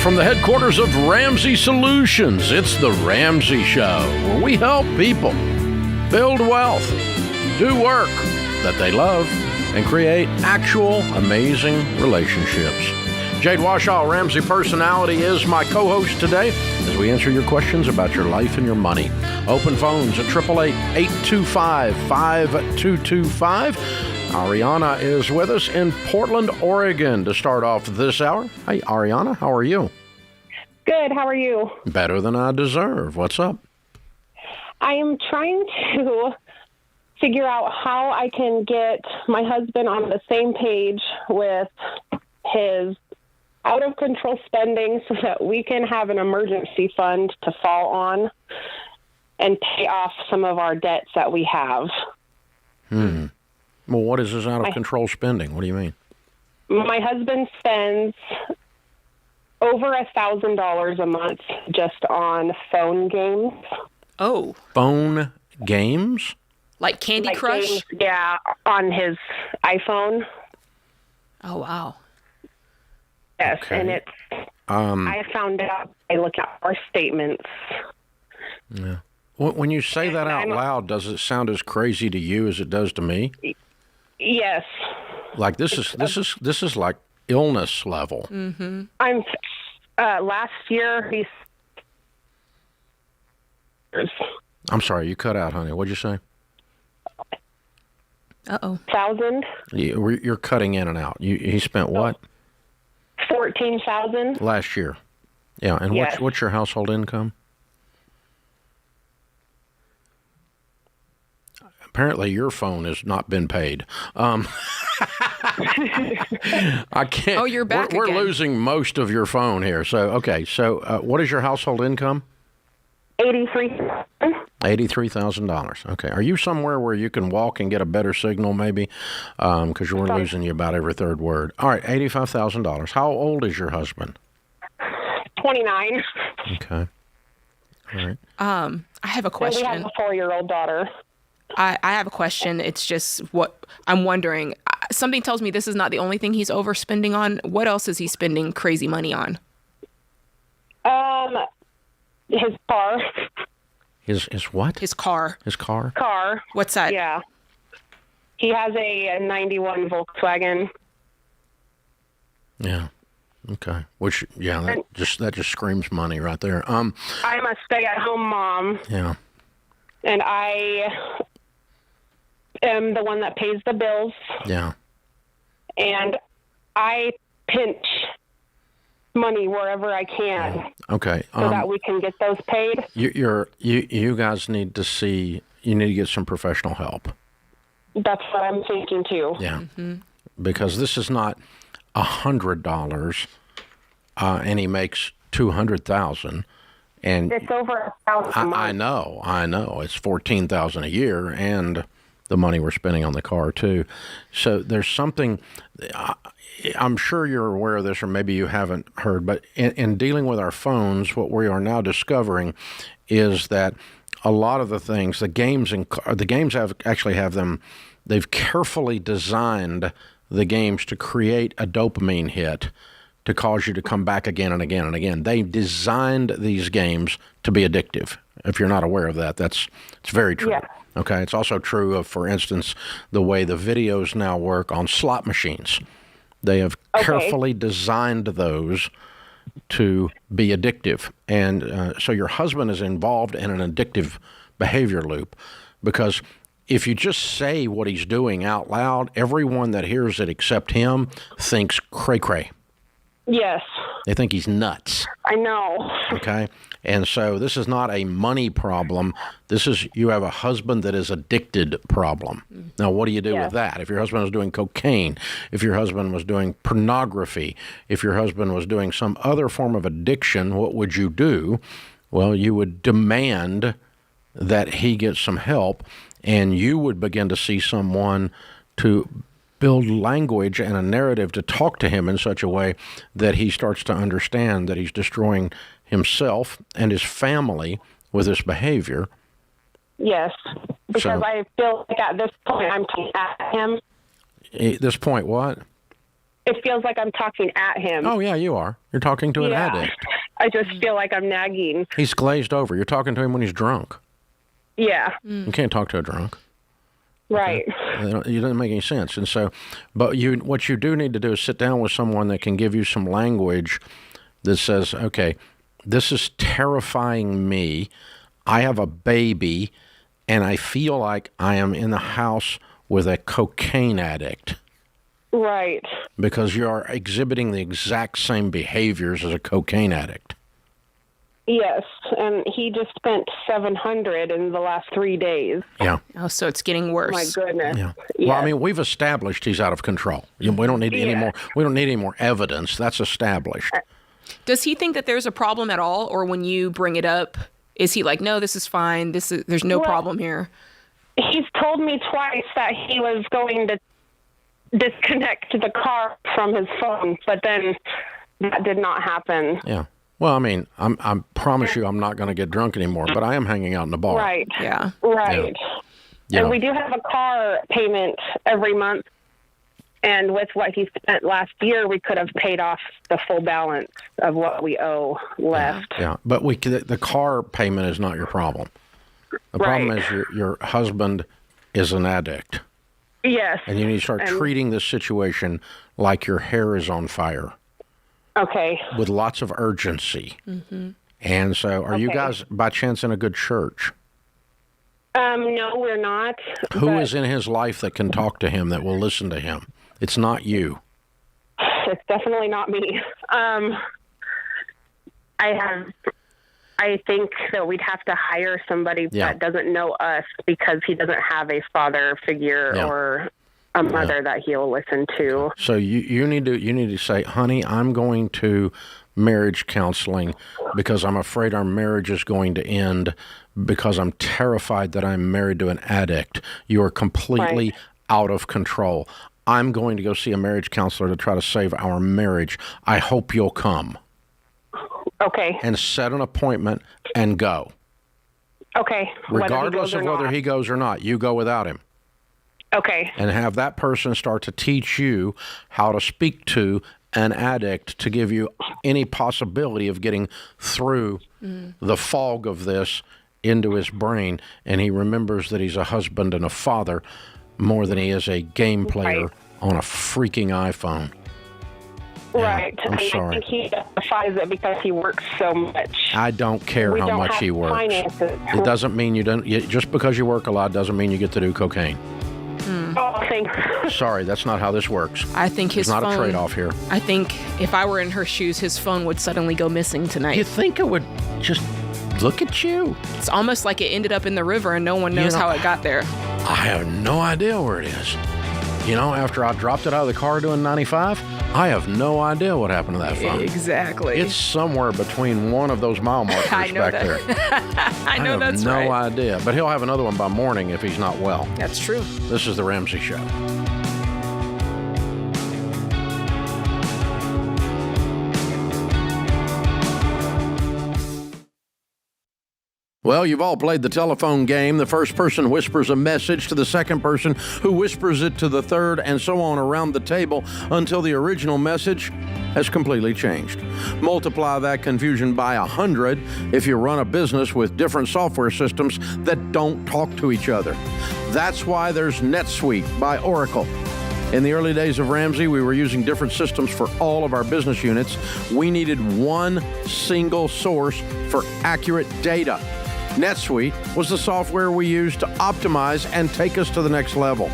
from the headquarters of Ramsey Solutions, it's the Ramsey Show, where we help people build wealth, do work that they love, and create actual amazing relationships. Jade Washaw, Ramsey Personality, is my co-host today as we answer your questions about your life and your money. Open phones at 888-825-5225. Ariana is with us in Portland, Oregon to start off this hour. Hey, Ariana, how are you? Good. How are you? Better than I deserve. What's up? I am trying to figure out how I can get my husband on the same page with his out-of-control spending so that we can have an emergency fund to fall on and pay off some of our debts that we have. Well, what is this out-of-control spending? What do you mean? My husband spends over $1,000 a month just on phone games. Oh. Phone games? Like Candy Crush? Games, yeah, on his iPhone. Oh, wow. Yes, Okay. and it's, I found out by looking at our statements. Yeah. When you say that out loud, does it sound as crazy to you as it does to me? Yes. Like this is like illness level. Mm-hmm. Last year, I'm sorry, you cut out, honey. What'd you say? Uh-oh. 1,000. You're cutting in and out. He spent what? 14,000. Last year. Yeah, and Yes. what's your household income? Apparently, your phone has not been paid. I can't. Oh, you're back We're again. losing most of your phone here. So, okay. So, what is your household income? $83,000. $83,000. Okay. Are you somewhere where you can walk and get a better signal, maybe? Because we're losing you about every third word. All right, $85,000. How old is your husband? 29. Okay. All right. I have a And we question. have a 4-year-old daughter. I have a question. It's just what I'm wondering. Something tells me this is not the only thing he's overspending on. What else is he spending crazy money on? His car. His what? His car. His car? Car. What's that? Yeah. He has a 91 Volkswagen. Yeah. Okay. Which, yeah, that just screams money right there. I'm a stay-at-home mom, Yeah. and I am the one that pays the bills, Yeah. and I pinch money wherever I can Okay. so that we can get those paid. You guys need to get some professional help. That's what I'm thinking too. Yeah. Mm-hmm. Because this is not $100, and he makes $200,000, and It's over $1,000 a month. I know. It's $14,000 a year, and the money we're spending on the car too. So there's something. I'm sure you're aware of this, or maybe you haven't heard, but in dealing with our phones, what we are now discovering is that a lot of the things, the games have them. They've carefully designed the games to create a dopamine hit to cause you to come back again and again and again. They designed these games to be addictive. If you're not aware of that, it's very true. Yeah. Okay. It's also true of, for instance, the way the videos now work on slot machines. They have carefully designed those to be addictive. And so your husband is involved in an addictive behavior loop, because if you just say what he's doing out loud, everyone that hears it except him thinks cray-cray. Yes, They think he's nuts. I know. Okay? And so this is not a money problem. You have a husband that is addicted problem. Now, what do you do with that? If your husband was doing cocaine, if your husband was doing pornography, if your husband was doing some other form of addiction, what would you do? Well, you would demand that he get some help, and you would begin to see someone to build language and a narrative to talk to him in such a way that he starts to understand that he's destroying himself and his family with this behavior. Yes, because I feel like at this point I'm talking at him. At this point, what? it feels like I'm talking at him. Oh, yeah, you are. You're talking to an addict. I just feel like I'm nagging. He's glazed over. You're talking to him when he's drunk. Yeah. You can't talk to a drunk. Right. Okay? It doesn't make any sense. And so, but what you do need to do is sit down with someone that can give you some language that says, okay, this is terrifying me. I have a baby, and I feel like I am in the house with a cocaine addict. Right. Because you are exhibiting the exact same behaviors as a cocaine addict. Yes, and he just spent $700 in the last 3 days. Yeah. Oh, so it's getting worse. My goodness. Yeah. Yes. Well, I mean, we've established he's out of control. We don't need any more. We don't need any more evidence. That's established. Does he think that there's a problem at all, or when you bring it up, is he like, no, this is fine. There's no problem here? He's told me twice that he was going to disconnect the car from his phone, but then that did not happen. Yeah. Well, I mean, I promise you I'm not going to get drunk anymore, but I am hanging out in the bar. Right. Yeah. Right. Yeah. And we do have a car payment every month. And with what he spent last year, we could have paid off the full balance of what we owe left. Yeah. But the car payment is not your problem. The problem is your husband is an addict. Yes. And you need to start treating this situation like your hair is on fire. Okay. With lots of urgency. Mm-hmm. And so are you guys, by chance, in a good church? No, we're not. Who is in his life that can talk to him, that will listen to him? It's not you. It's definitely not me. I think that we'd have to hire somebody that doesn't know us, because he doesn't have a father figure or a mother that he'll listen to. So you need to say, honey, I'm going to marriage counseling because I'm afraid our marriage is going to end because I'm terrified that I'm married to an addict. You are completely out of control. I'm going to go see a marriage counselor to try to save our marriage. I hope you'll come. Okay. And set an appointment and go. Okay. Regardless of whether he goes or not, you go without him. Okay. And have that person start to teach you how to speak to an addict to give you any possibility of getting through the fog of this into his brain, and he remembers that he's a husband and a father more than he is a game player on a freaking iPhone. Right. I'm sorry. I think he justifies it because he works so much. I don't care how much he works. Finances. It doesn't mean you don't. Just because you work a lot doesn't mean you get to do cocaine. Oh, thanks. Sorry, that's not how this works. I think his phone. There's not phone, a trade-off here. I think if I were in her shoes, his phone would suddenly go missing tonight. You think it would just look at you? It's almost like it ended up in the river and no one knows how it got there. I have no idea where it is. You know, after I dropped it out of the car doing 95, I have no idea what happened to that phone. Exactly. It's somewhere between one of those mile markers back there. I know that's right. I have no idea. But he'll have another one by morning if he's not well. That's true. This is The Ramsey Show. Well, you've all played the telephone game. The first person whispers a message to the second person, who whispers it to the third, and so on around the table until the original message has completely changed. Multiply that confusion by 100 if you run a business with different software systems that don't talk to each other. That's why there's NetSuite by Oracle. In the early days of Ramsey, we were using different systems for all of our business units. We needed one single source for accurate data. NetSuite was the software we used to optimize and take us to the next level.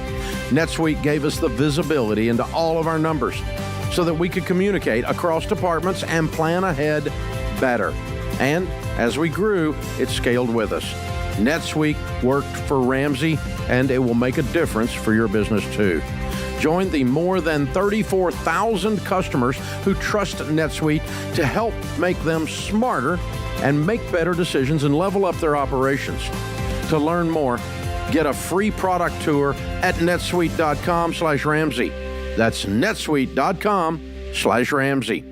NetSuite gave us the visibility into all of our numbers so that we could communicate across departments and plan ahead better. And as we grew, it scaled with us. NetSuite worked for Ramsey, and it will make a difference for your business too. Join the more than 34,000 customers who trust NetSuite to help make them smarter and make better decisions and level up their operations. To learn more, get a free product tour at netsuite.com/Ramsey. That's netsuite.com/Ramsey.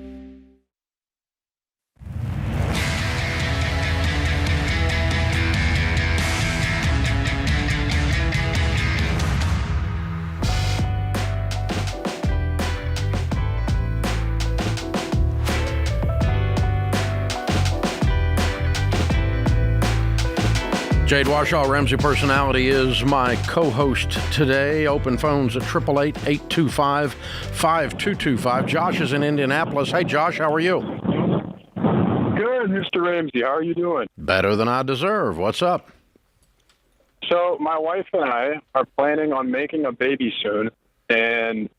Jade Warshaw, Ramsey Personality, is my co-host today. Open phones at 888-825-5225. Josh is in Indianapolis. Hey, Josh, how are you? Good, Mr. Ramsey. How are you doing? Better than I deserve. What's up? So my wife and I are planning on making a baby soon, and the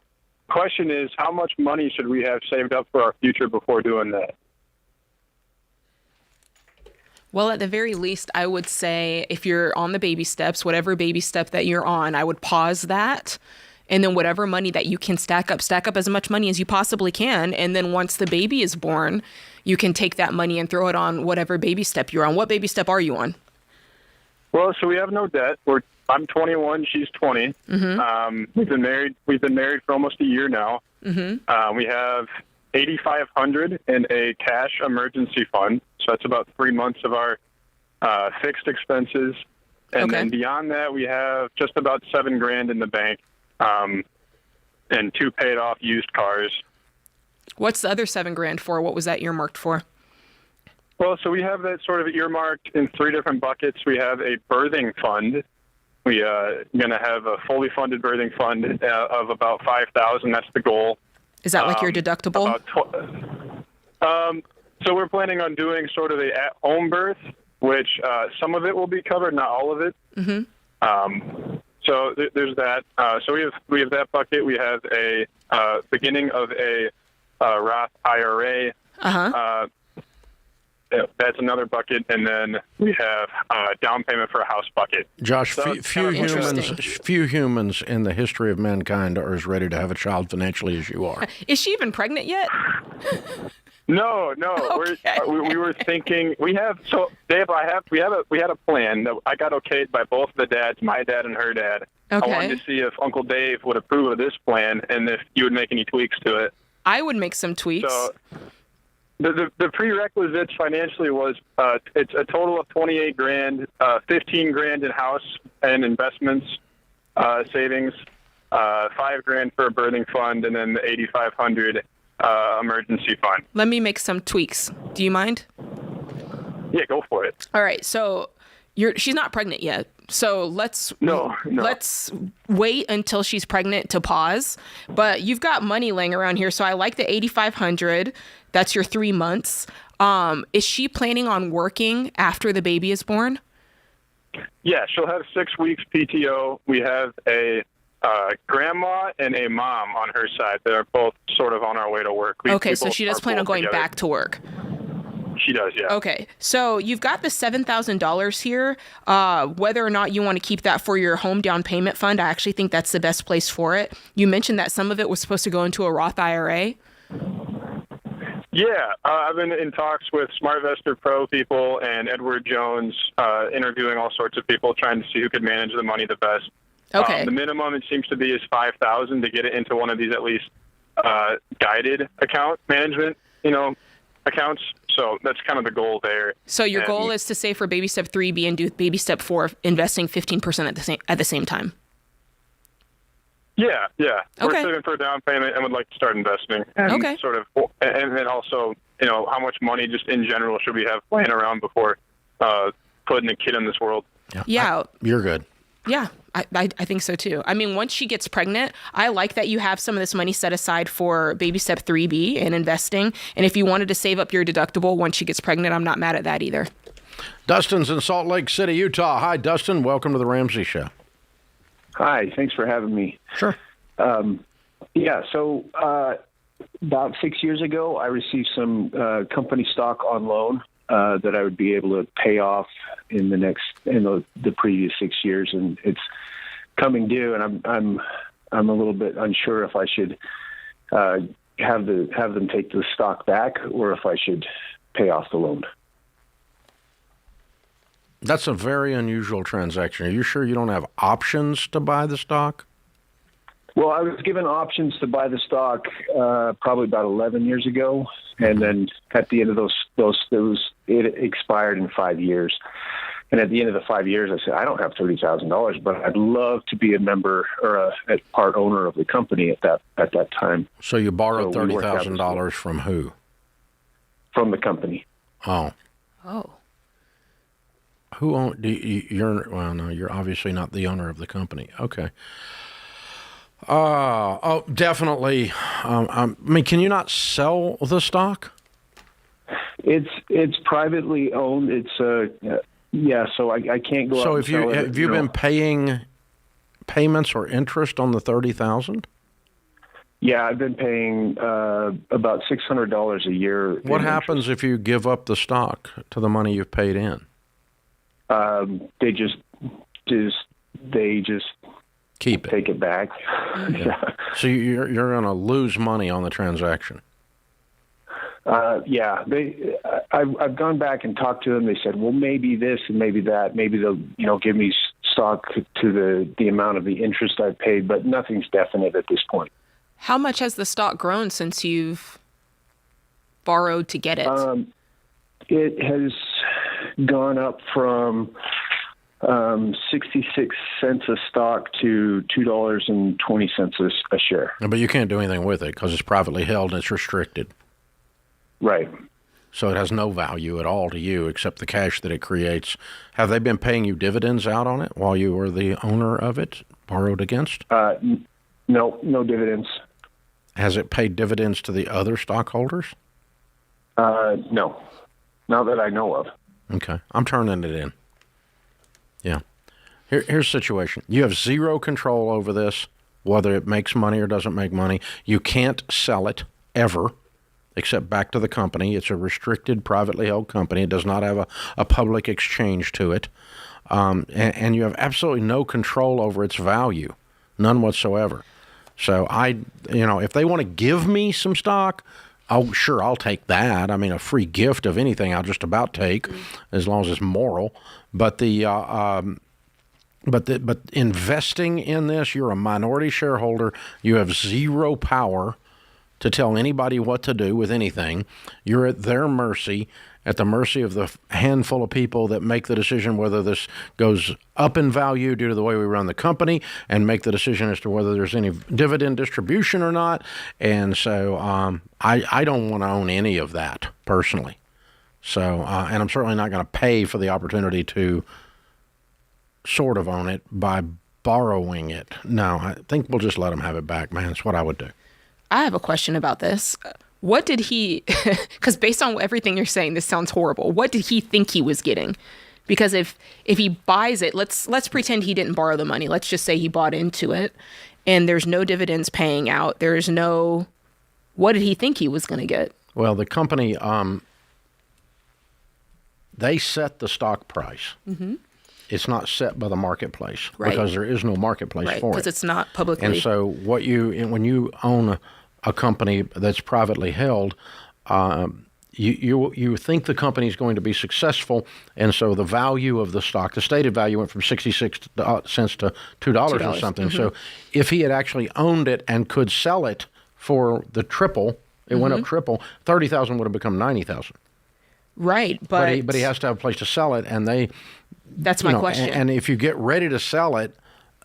question is, how much money should we have saved up for our future before doing that? Well, at the very least, I would say if you're on the baby steps, whatever baby step that you're on, I would pause that. And then whatever money that you can stack up as much money as you possibly can. And then once the baby is born, you can take that money and throw it on whatever baby step you're on. What baby step are you on? Well, so we have no debt. I'm 21. She's 20. Mm-hmm. We've been married for almost a year now. Mm-hmm. We have $8,500 in a cash emergency fund. So that's about 3 months of our fixed expenses. And Okay. then beyond that, we have just about $7,000 in the bank, and 2 paid off used cars. What's the other $7,000 for? What was that earmarked for? Well, so we have that sort of earmarked in 3 different buckets. We have a birthing fund. We are going to have a fully funded birthing fund of about $5,000. That's the goal. Is that like your deductible? So we're planning on doing sort of a at-home birth, which some of it will be covered, not all of it. Mm-hmm. So there's that. So we have that bucket. We have a beginning of a Roth IRA. Uh-huh. That's another bucket, and then we have down payment for a house bucket. Josh, So few interesting. humans in the history of mankind are as ready to have a child financially as you are. Is she even pregnant yet? No. Okay. We were thinking we have. So Dave, we had a plan that I got okayed by both the dads, my dad and her dad. Okay. I wanted to see if Uncle Dave would approve of this plan and if you would make any tweaks to it. I would make some tweaks. So the prerequisites financially was it's a total of $28,000, $15,000 in house and investments, savings, $5,000 for a birthing fund, and then the $8,500 emergency fund. Let me make some tweaks. Do you mind? Yeah, go for it. All right. So she's not pregnant yet. So let's No. wait until she's pregnant to pause. But you've got money laying around here, so I like the $8,500. That's your 3 months. Is she planning on working after the baby is born? Yeah, she'll have 6 weeks PTO. We have a grandma and a mom on her side. They're both sort of on our way to work. Okay, so she does plan on going back to work. She does, yeah. Okay, so you've got the $7,000 here. Whether or not you want to keep that for your home down payment fund, I actually think that's the best place for it. You mentioned that some of it was supposed to go into a Roth IRA. Yeah, I've been in talks with SmartVestor Pro people and Edward Jones, interviewing all sorts of people, trying to see who could manage the money the best. Okay. The minimum, it seems to be, is $5,000 to get it into one of these at least guided account management, accounts. So that's kind of the goal there. So your goal is to save for baby step 3B and do baby step 4, investing 15% at the same time. Yeah. We're Okay. saving for a down payment and would like to start investing. And Okay. Sort of, and then also, how much money just in general should we have laying around before putting a kid in this world? Yeah. You're good. Yeah, I think so too. I mean, once she gets pregnant, I like that you have some of this money set aside for baby step 3B and investing. And if you wanted to save up your deductible once she gets pregnant, I'm not mad at that either. Dustin's in Salt Lake City, Utah. Hi, Dustin. Welcome to the Ramsey Show. Hi, thanks for having me. Sure. So about 6 years ago, I received some company stock on loan that I would be able to pay off in the previous 6 years, and it's coming due, and I'm a little bit unsure if I should have them take the stock back or if I should pay off the loan. That's a very unusual transaction. Are you sure you don't have options to buy the stock? Well, I was given options to buy the stock probably about 11 years ago, and then at the end of it expired in 5 years. And at the end of the 5 years, I said, I don't have $30,000, but I'd love to be a member or a part owner of the company at that time. So you borrowed So we worked out $30,000 from who? From the company. Oh. Oh. who own? Well, no, you're obviously not the owner of the company. Okay. Oh, definitely. I mean, can you not sell the stock? It's privately owned. It's yeah. So I can't go. So out and sell it, have you been paying payments or interest on the $30,000? Yeah, I've been paying about $600 a year. What happens if you give up the stock to the money you've paid in? They just keep it, take it back. Yeah. So you're going to lose money on the transaction. Yeah, I've gone back and talked to them. They said, well, maybe this and maybe that. Maybe they'll give me stock to the amount of the interest I've paid, but nothing's definite at this point. How much has the stock grown since you've borrowed to get it? It has gone up from 66 cents a stock to $2.20 a share. But you can't do anything with it because it's privately held and it's restricted. Right. So it has no value at all to you except the cash that it creates. Have they been paying you dividends out on it while you were the owner of it, borrowed against? No dividends. Has it paid dividends to the other stockholders? No. Not that I know of. Okay. I'm turning it in. Yeah. Here's the situation. You have zero control over this, whether it makes money or doesn't make money. You can't sell it ever, except back to the company. It's a restricted, privately held company. It does not have a public exchange to it. And you have absolutely no control over its value, none whatsoever. So if they want to give me some stock, I'll take that. I mean, a free gift of anything I'll just about take, as long as it's moral. But but investing in this, you're a minority shareholder. You have zero power to tell anybody what to do with anything. You're at their mercy, at the mercy of the handful of people that make the decision whether this goes up in value due to the way we run the company and make the decision as to whether there's any dividend distribution or not. And so I don't want to own any of that personally. So, and I'm certainly not going to pay for the opportunity to sort of own it by borrowing it. No, I think we'll just let them have it back, man. It's what I would do. I have a question about this. What did he, because based on everything you're saying, this sounds horrible. What did he think he was getting? Because if he buys it, let's pretend he didn't borrow the money. Let's just say he bought into it and there's no dividends paying out. What did he think he was going to get? Well, the company, they set the stock price. Mm-hmm. It's not set by the marketplace because there is no marketplace for it. Because it's not publicly. And so when you own a company that's privately held, you think the company is going to be successful, and so the value of the stock, the stated value, went from 66 cents to $2 or something. Mm-hmm. So if he had actually owned it and could sell it for the triple, it went up triple, $30,000 would have become $90,000. Right, but he has to have a place to sell it, and that's my question. And if you get ready to sell it,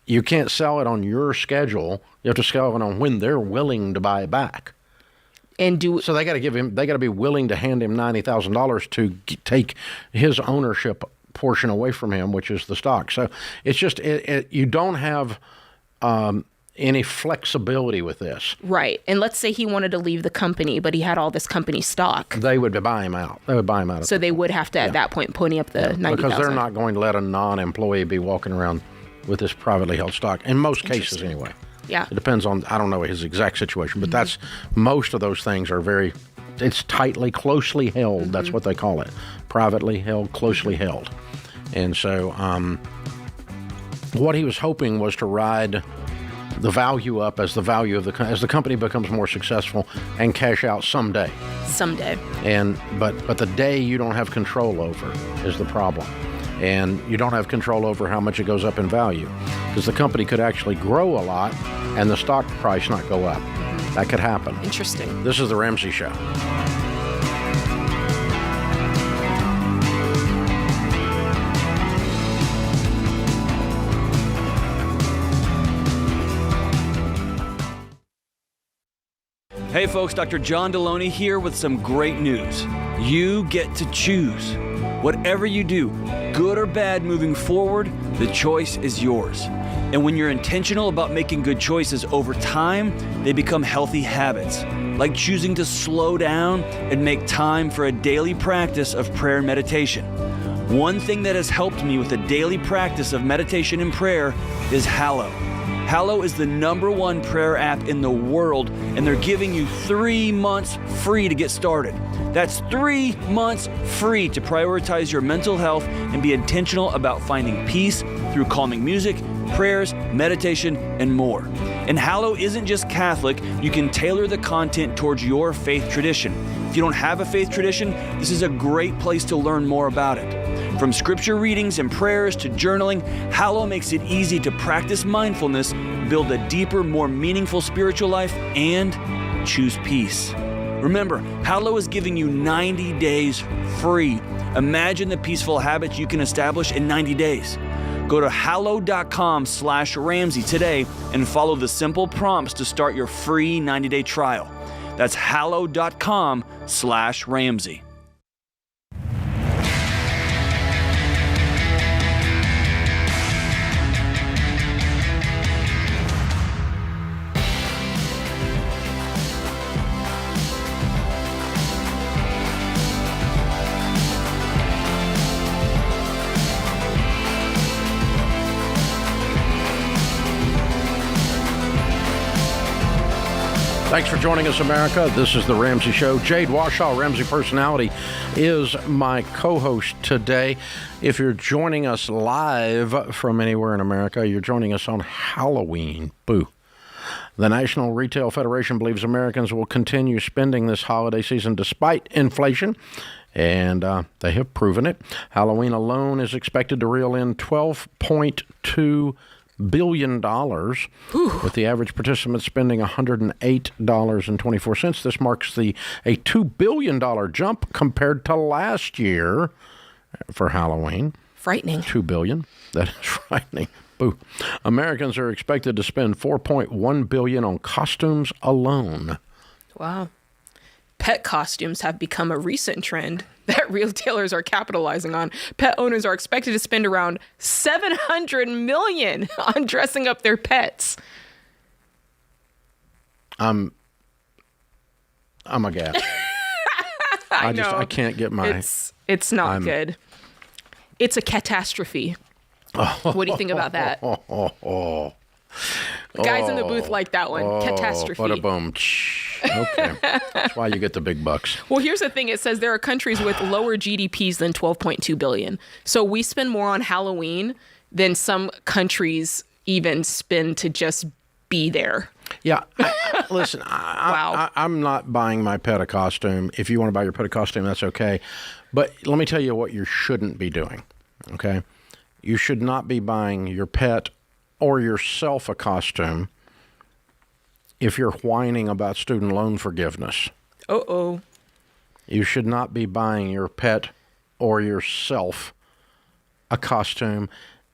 you can't sell it on your schedule. You have to sell it on when they're willing to buy it back. So they got to be willing to hand him $90,000 to take his ownership portion away from him, which is the stock. So it's just you don't have any flexibility with this. Right. And let's say he wanted to leave the company, but he had all this company stock. They would buy him out. So they would have to, at that point, pony up the $90,000. Because they're not going to let a non-employee be walking around with this privately held stock, in most cases anyway. Yeah. It depends on, I don't know his exact situation, but that's, most of those things are it's tightly, closely held. Mm-hmm. That's what they call it. Privately held, closely held. And so what he was hoping was to ride the value up as the company becomes more successful and cash out someday. But the day you don't have control over is the problem. And you don't have control over how much it goes up in value, because the company could actually grow a lot and the stock price not go up. That could happen. Interesting. This is the Ramsey Show. Hey folks, Dr. John Deloney here with some great news. You get to choose. Whatever you do, good or bad moving forward, the choice is yours. And when you're intentional about making good choices over time, they become healthy habits, like choosing to slow down and make time for a daily practice of prayer and meditation. One thing that has helped me with a daily practice of meditation and prayer is Hallow. Hallow is the #1 prayer app in the world, and they're giving you 3 months free to get started. That's 3 months free to prioritize your mental health and be intentional about finding peace through calming music, prayers, meditation, and more. And Hallow isn't just Catholic. You can tailor the content towards your faith tradition. If you don't have a faith tradition, this is a great place to learn more about it. From scripture readings and prayers to journaling, Hallow makes it easy to practice mindfulness, build a deeper, more meaningful spiritual life, and choose peace. Remember, Hallow is giving you 90 days free. Imagine the peaceful habits you can establish in 90 days. Go to hallow.com/Ramsey today and follow the simple prompts to start your free 90-day trial. That's hallow.com/Ramsey. Thanks for joining us, America. This is The Ramsey Show. Jade Washaw, Ramsey Personality, is my co-host today. If you're joining us live from anywhere in America, you're joining us on Halloween. Boo. The National Retail Federation believes Americans will continue spending this holiday season despite inflation, and they have proven it. Halloween alone is expected to reel in $12.2 billion, with the average participant spending $108.24. This marks a $2 billion jump compared to last year for Halloween. Frightening. $2 billion. That is frightening. Boo. Americans are expected to spend $4.1 billion on costumes alone. Wow. Pet costumes have become a recent trend that retailers are capitalizing on. Pet owners are expected to spend around $700 million on dressing up their pets. I'm aghast. I can't get my... It's not good. It's a catastrophe. What do you think about that? Guys in the booth like that one. Catastrophe. Bada boom. Okay. That's why you get the big bucks. Well, here's the thing. It says there are countries with lower GDPs than 12.2 billion. So we spend more on Halloween than some countries even spend to just be there. Yeah. Listen, Wow. I'm not buying my pet a costume. If you want to buy your pet a costume, that's okay. But let me tell you what you shouldn't be doing, okay? You should not be buying your pet or yourself a costume if you're whining about student loan forgiveness. Uh-oh. You should not be buying your pet or yourself a costume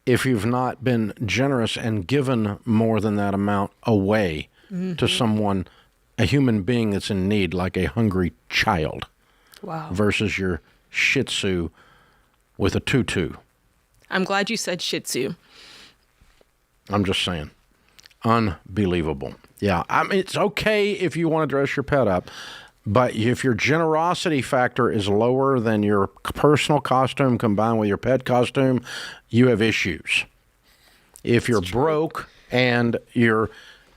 if you've not been generous and given more than that amount away to someone, a human being that's in need, like a hungry child. Wow. Versus your Shih Tzu with a tutu. I'm glad you said Shih Tzu. I'm just saying. Unbelievable. Yeah, I mean, it's okay if you want to dress your pet up, but if your generosity factor is lower than your personal costume combined with your pet costume, you have issues. If you're broke and your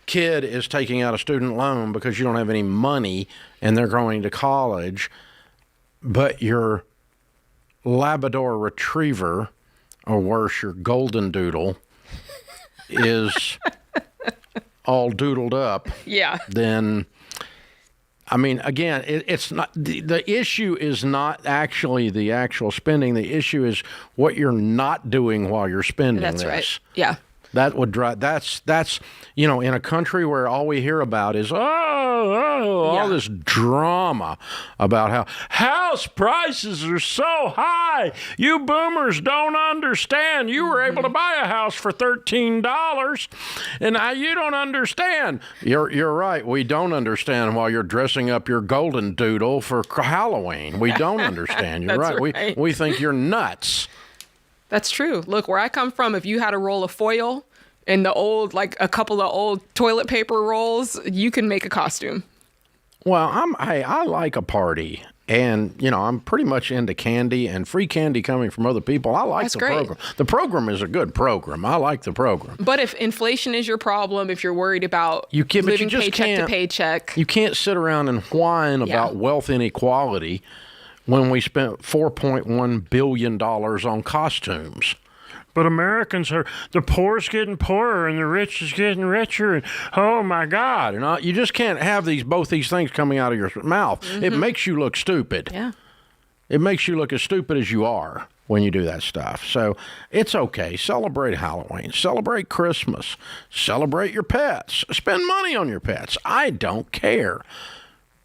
kid is taking out a student loan because you don't have any money and they're going to college, but your Labrador Retriever, or worse, your Golden Doodle, is all doodled up, Yeah. then, I mean, again, it's not, the issue is not actually the actual spending. The issue is what you're not doing while you're spending That's this. right. Yeah. That would drive. That's in a country where all we hear about is all this drama about how house prices are so high. You boomers don't understand. You were able to buy a house for $13, and now you don't understand. You're right. We don't understand while you're dressing up your golden doodle for Halloween. We don't understand. You're right. We think you're nuts. That's true. Look, where I come from, if you had a roll of foil and a couple of old toilet paper rolls, you can make a costume. Well, I like a party, and I'm pretty much into candy and free candy coming from other people. I like the program. The program is a good program. I like the program. But if inflation is your problem, if you're worried about living paycheck to paycheck, you can't sit around and whine about wealth inequality when we spent $4.1 billion on costumes. But Americans the poor's getting poorer and the rich is getting richer, and oh my God. You just can't have both these things coming out of your mouth. Mm-hmm. It makes you look stupid. Yeah. It makes you look as stupid as you are when you do that stuff. So it's okay. Celebrate Halloween. Celebrate Christmas. Celebrate your pets. Spend money on your pets. I don't care.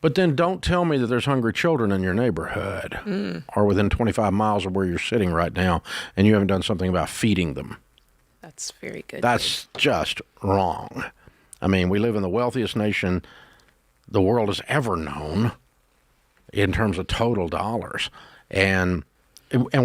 But then don't tell me that there's hungry children in your neighborhood or within 25 miles of where you're sitting right now, and you haven't done something about feeding them. That's very good. That's just wrong. I mean, we live in the wealthiest nation the world has ever known in terms of total dollars. And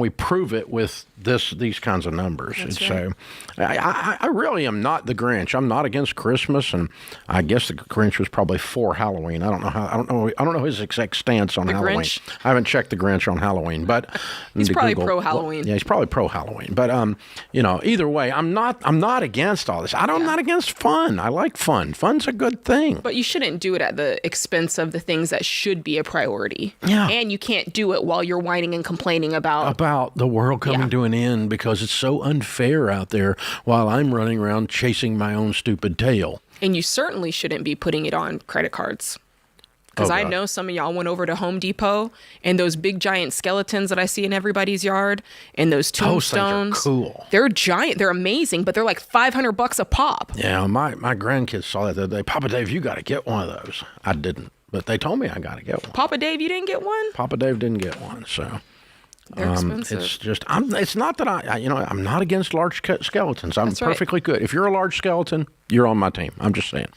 we prove it with these kinds of numbers. That's right. So I really am not the Grinch. I'm not against Christmas, and I guess the Grinch was probably for Halloween. I don't know his exact stance on Halloween. Grinch? I haven't checked the Grinch on Halloween, but he's probably pro Halloween. Yeah, he's probably pro Halloween. But either way, I'm not against all this. I'm not against fun. I like fun. Fun's a good thing. But you shouldn't do it at the expense of the things that should be a priority. Yeah. And you can't do it while you're whining and complaining about the world coming to an end because it's so unfair out there while I'm running around chasing my own stupid tail. And you certainly shouldn't be putting it on credit cards. Because I know some of y'all went over to Home Depot, and those big giant skeletons that I see in everybody's yard, and those tombstones. Those things are cool. They're giant. They're amazing, but they're like $500 a pop. Yeah, my grandkids saw that the other day. Papa Dave, you got to get one of those. I didn't, but they told me I got to get one. Papa Dave, you didn't get one? Papa Dave didn't get one, so... They're expensive. It's just, it's not that I'm not against large skeletons. I'm That's perfectly good. If you're a large skeleton, you're on my team. I'm just saying.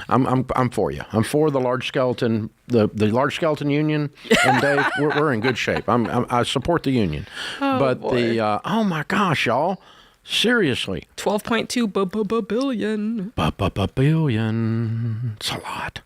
I'm for you. I'm for the large skeleton, the large skeleton union. And Dave, we're in good shape. I support the union. But boy. Oh my gosh, y'all. Seriously. 12.2 billion. Billion. It's a lot.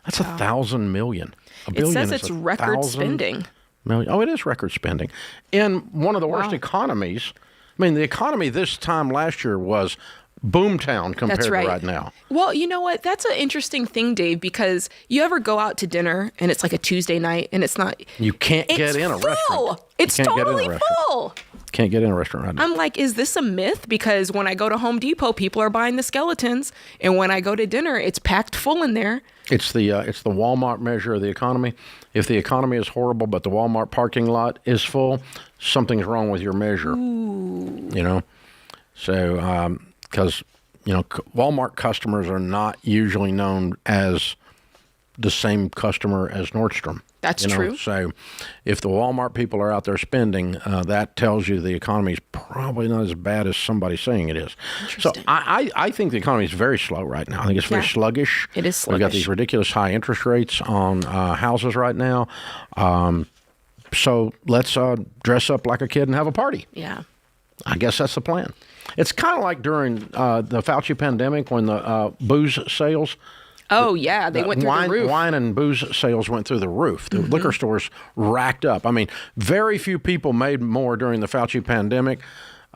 That's 1,000 million. A billion. It says it's record spending. Million. Oh, it is record spending. In one of the worst economies. I mean, the economy this time last year was boomtown compared to right now. Well, you know what? That's an interesting thing, Dave, because you ever go out to dinner and it's like a Tuesday night and it's not... You can't get in a restaurant. It's totally full. Can't get in a restaurant right now. I'm like, is this a myth? Because when I go to Home Depot, people are buying the skeletons. And when I go to dinner, it's packed full in there. It's the Walmart measure of the economy. If the economy is horrible, but the Walmart parking lot is full, something's wrong with your measure. Ooh. So because Walmart customers are not usually known as the same customer as Nordstrom. That's true. So if the Walmart people are out there spending, that tells you the economy is probably not as bad as somebody's saying it is. So I think the economy is very slow right now. I think it's very sluggish. It is sluggish. We've got these ridiculous high interest rates on houses right now. So let's dress up like a kid and have a party. Yeah. I guess that's the plan. It's kind of like during the Fauci pandemic when the booze sales... Oh, yeah. They went through the roof. Wine and booze sales went through the roof. The liquor stores racked up. I mean, very few people made more during the Fauci pandemic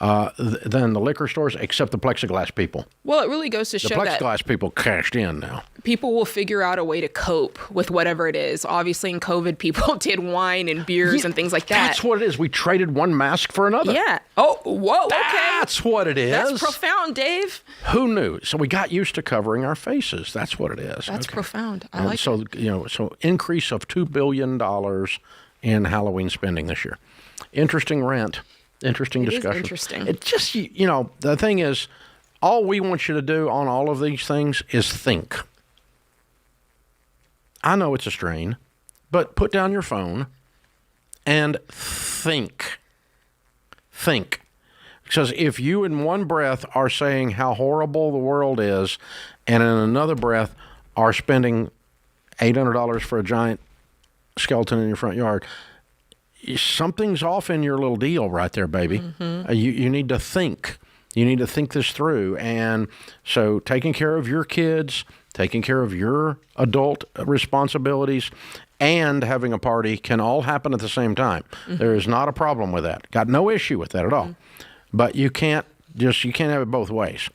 than the liquor stores, except the plexiglass people. Well, it really goes to show that... The plexiglass people cashed in now. People will figure out a way to cope with whatever it is. Obviously, in COVID, people did wine and beers and things like that. That's what it is. We traded one mask for another. Yeah. Oh, whoa, okay. That's what it is. That's profound, Dave. Who knew? So we got used to covering our faces. That's what it is. That's profound. I and like so, it. So increase of $2 billion in Halloween spending this year. Interesting rant. Interesting discussion. It is interesting. It just, the thing is, All we want you to do on all of these things is think. I know it's a strain, but put down your phone and think. Think. Because if you in one breath are saying how horrible the world is, and in another breath are spending $800 for a giant skeleton in your front yard, something's off in your little deal right there, baby. You need to think. You need to think this through. And so taking care of your kids, taking care of your adult responsibilities, and having a party can all happen at the same time. There is not a problem with that. Got no issue with that at all. But you can't have it both ways.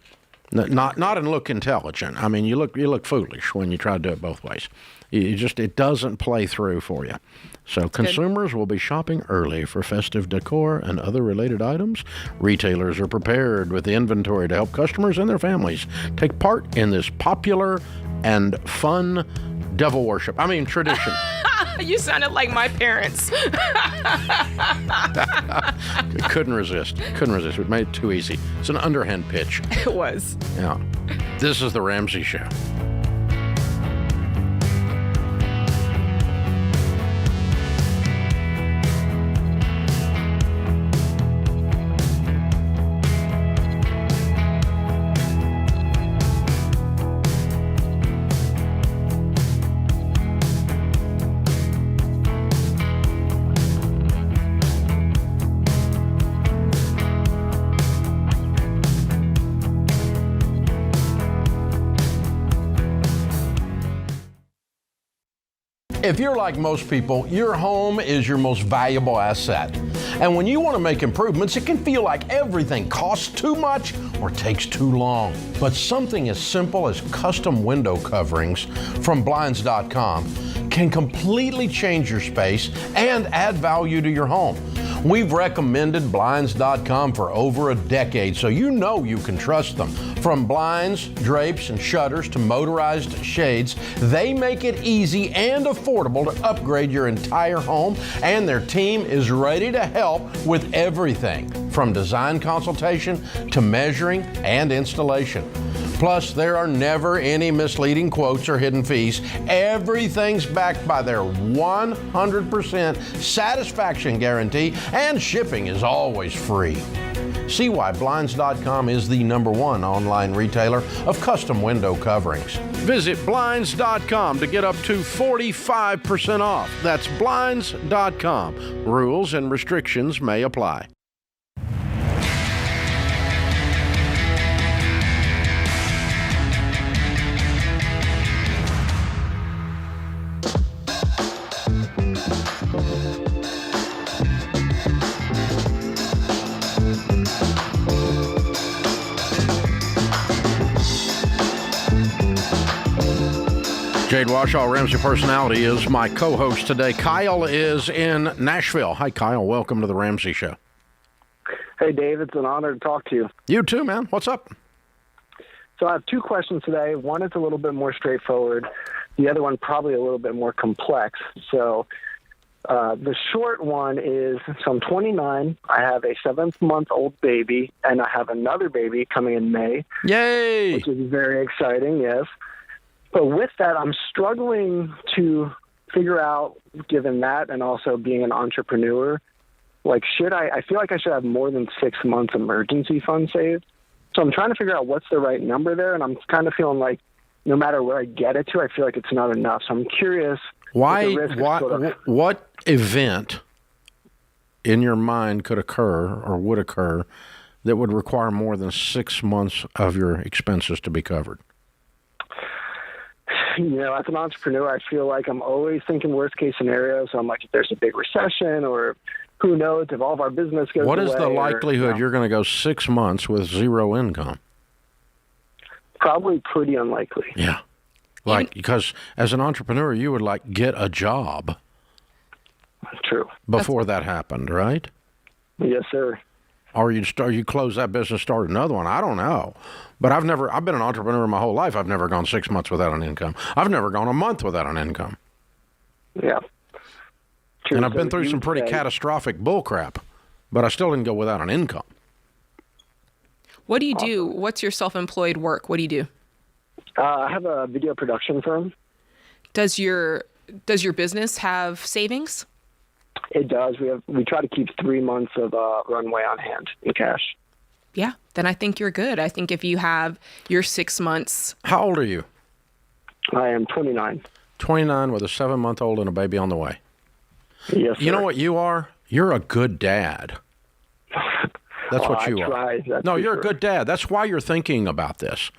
Not and look intelligent. I mean, you look foolish when you try to do it both ways. It doesn't play through for you. So consumers will be shopping early for festive decor and other related items. Retailers are prepared with the inventory to help customers and their families take part in this popular and fun devil worship. I mean, tradition. You sounded like my parents. Couldn't resist. We made it too easy. It's an underhand pitch. It was. Yeah. This is the Ramsey Show. If you're like most people, your home is your most valuable asset. And when you want to make improvements, it can feel like everything costs too much or takes too long. But something as simple as custom window coverings from Blinds.com can completely change your space and add value to your home. We've recommended Blinds.com for over a decade, so you know you can trust them. From blinds, drapes, and shutters to motorized shades, they make it easy and affordable to upgrade your entire home, and their team is ready to help with everything from design consultation to measuring and installation. Plus, there are never any misleading quotes or hidden fees. Everything's backed by their 100% satisfaction guarantee, and shipping is always free. See why Blinds.com is the #1 online retailer of custom window coverings. Visit Blinds.com to get up to 45% off. That's Blinds.com. Rules and restrictions may apply. Jade Washaw, Ramsey Personality, is my co-host today. Kyle is in Nashville. Hi, Kyle. Welcome to the Ramsey Show. Hey, Dave. It's an honor to talk to you. You too, man. What's up? So I have two questions today. One is a little bit more straightforward. The other one probably a little bit more complex. So the short one is, so I'm 29. I have a 7-month-old baby, and I have another baby coming in May. Yay! Which is very exciting, yes. But with that, I'm struggling to figure out, given that and also being an entrepreneur, like, I feel like I should have more than 6 months emergency fund saved. So I'm trying to figure out what's the right number there, and I'm kind of feeling like no matter where I get it to, I feel like it's not enough. So I'm curious. What event in your mind could occur or would occur that would require more than 6 months of your expenses to be covered? You know, as an entrepreneur, I feel like I'm always thinking worst case scenario. So I'm like, if there's a big recession, or who knows if all of our business goes away. What is the likelihood you're going to go 6 months with zero income? Probably pretty unlikely. Yeah. Because as an entrepreneur, you would get a job. True. Before that happened, right? Yes, sir. Or you close that business, start another one. I don't know. But I've been an entrepreneur my whole life. I've never gone 6 months without an income. I've never gone a month without an income. Yeah. True. And I've been through some pretty catastrophic bull crap, but I still didn't go without an income. What do you do? What's your self-employed work? What do you do? I have a video production firm. Does your business have savings? It does. We try to keep 3 months of runway on hand in cash. Yeah, then I think you're good. I think if you have your 6 months. How old are you? I am 29. 29 with a 7-month-old and a baby on the way. Yes, sir. You know what you are? You're a good dad. That's what you are. No, you're a good dad. That's why you're thinking about this,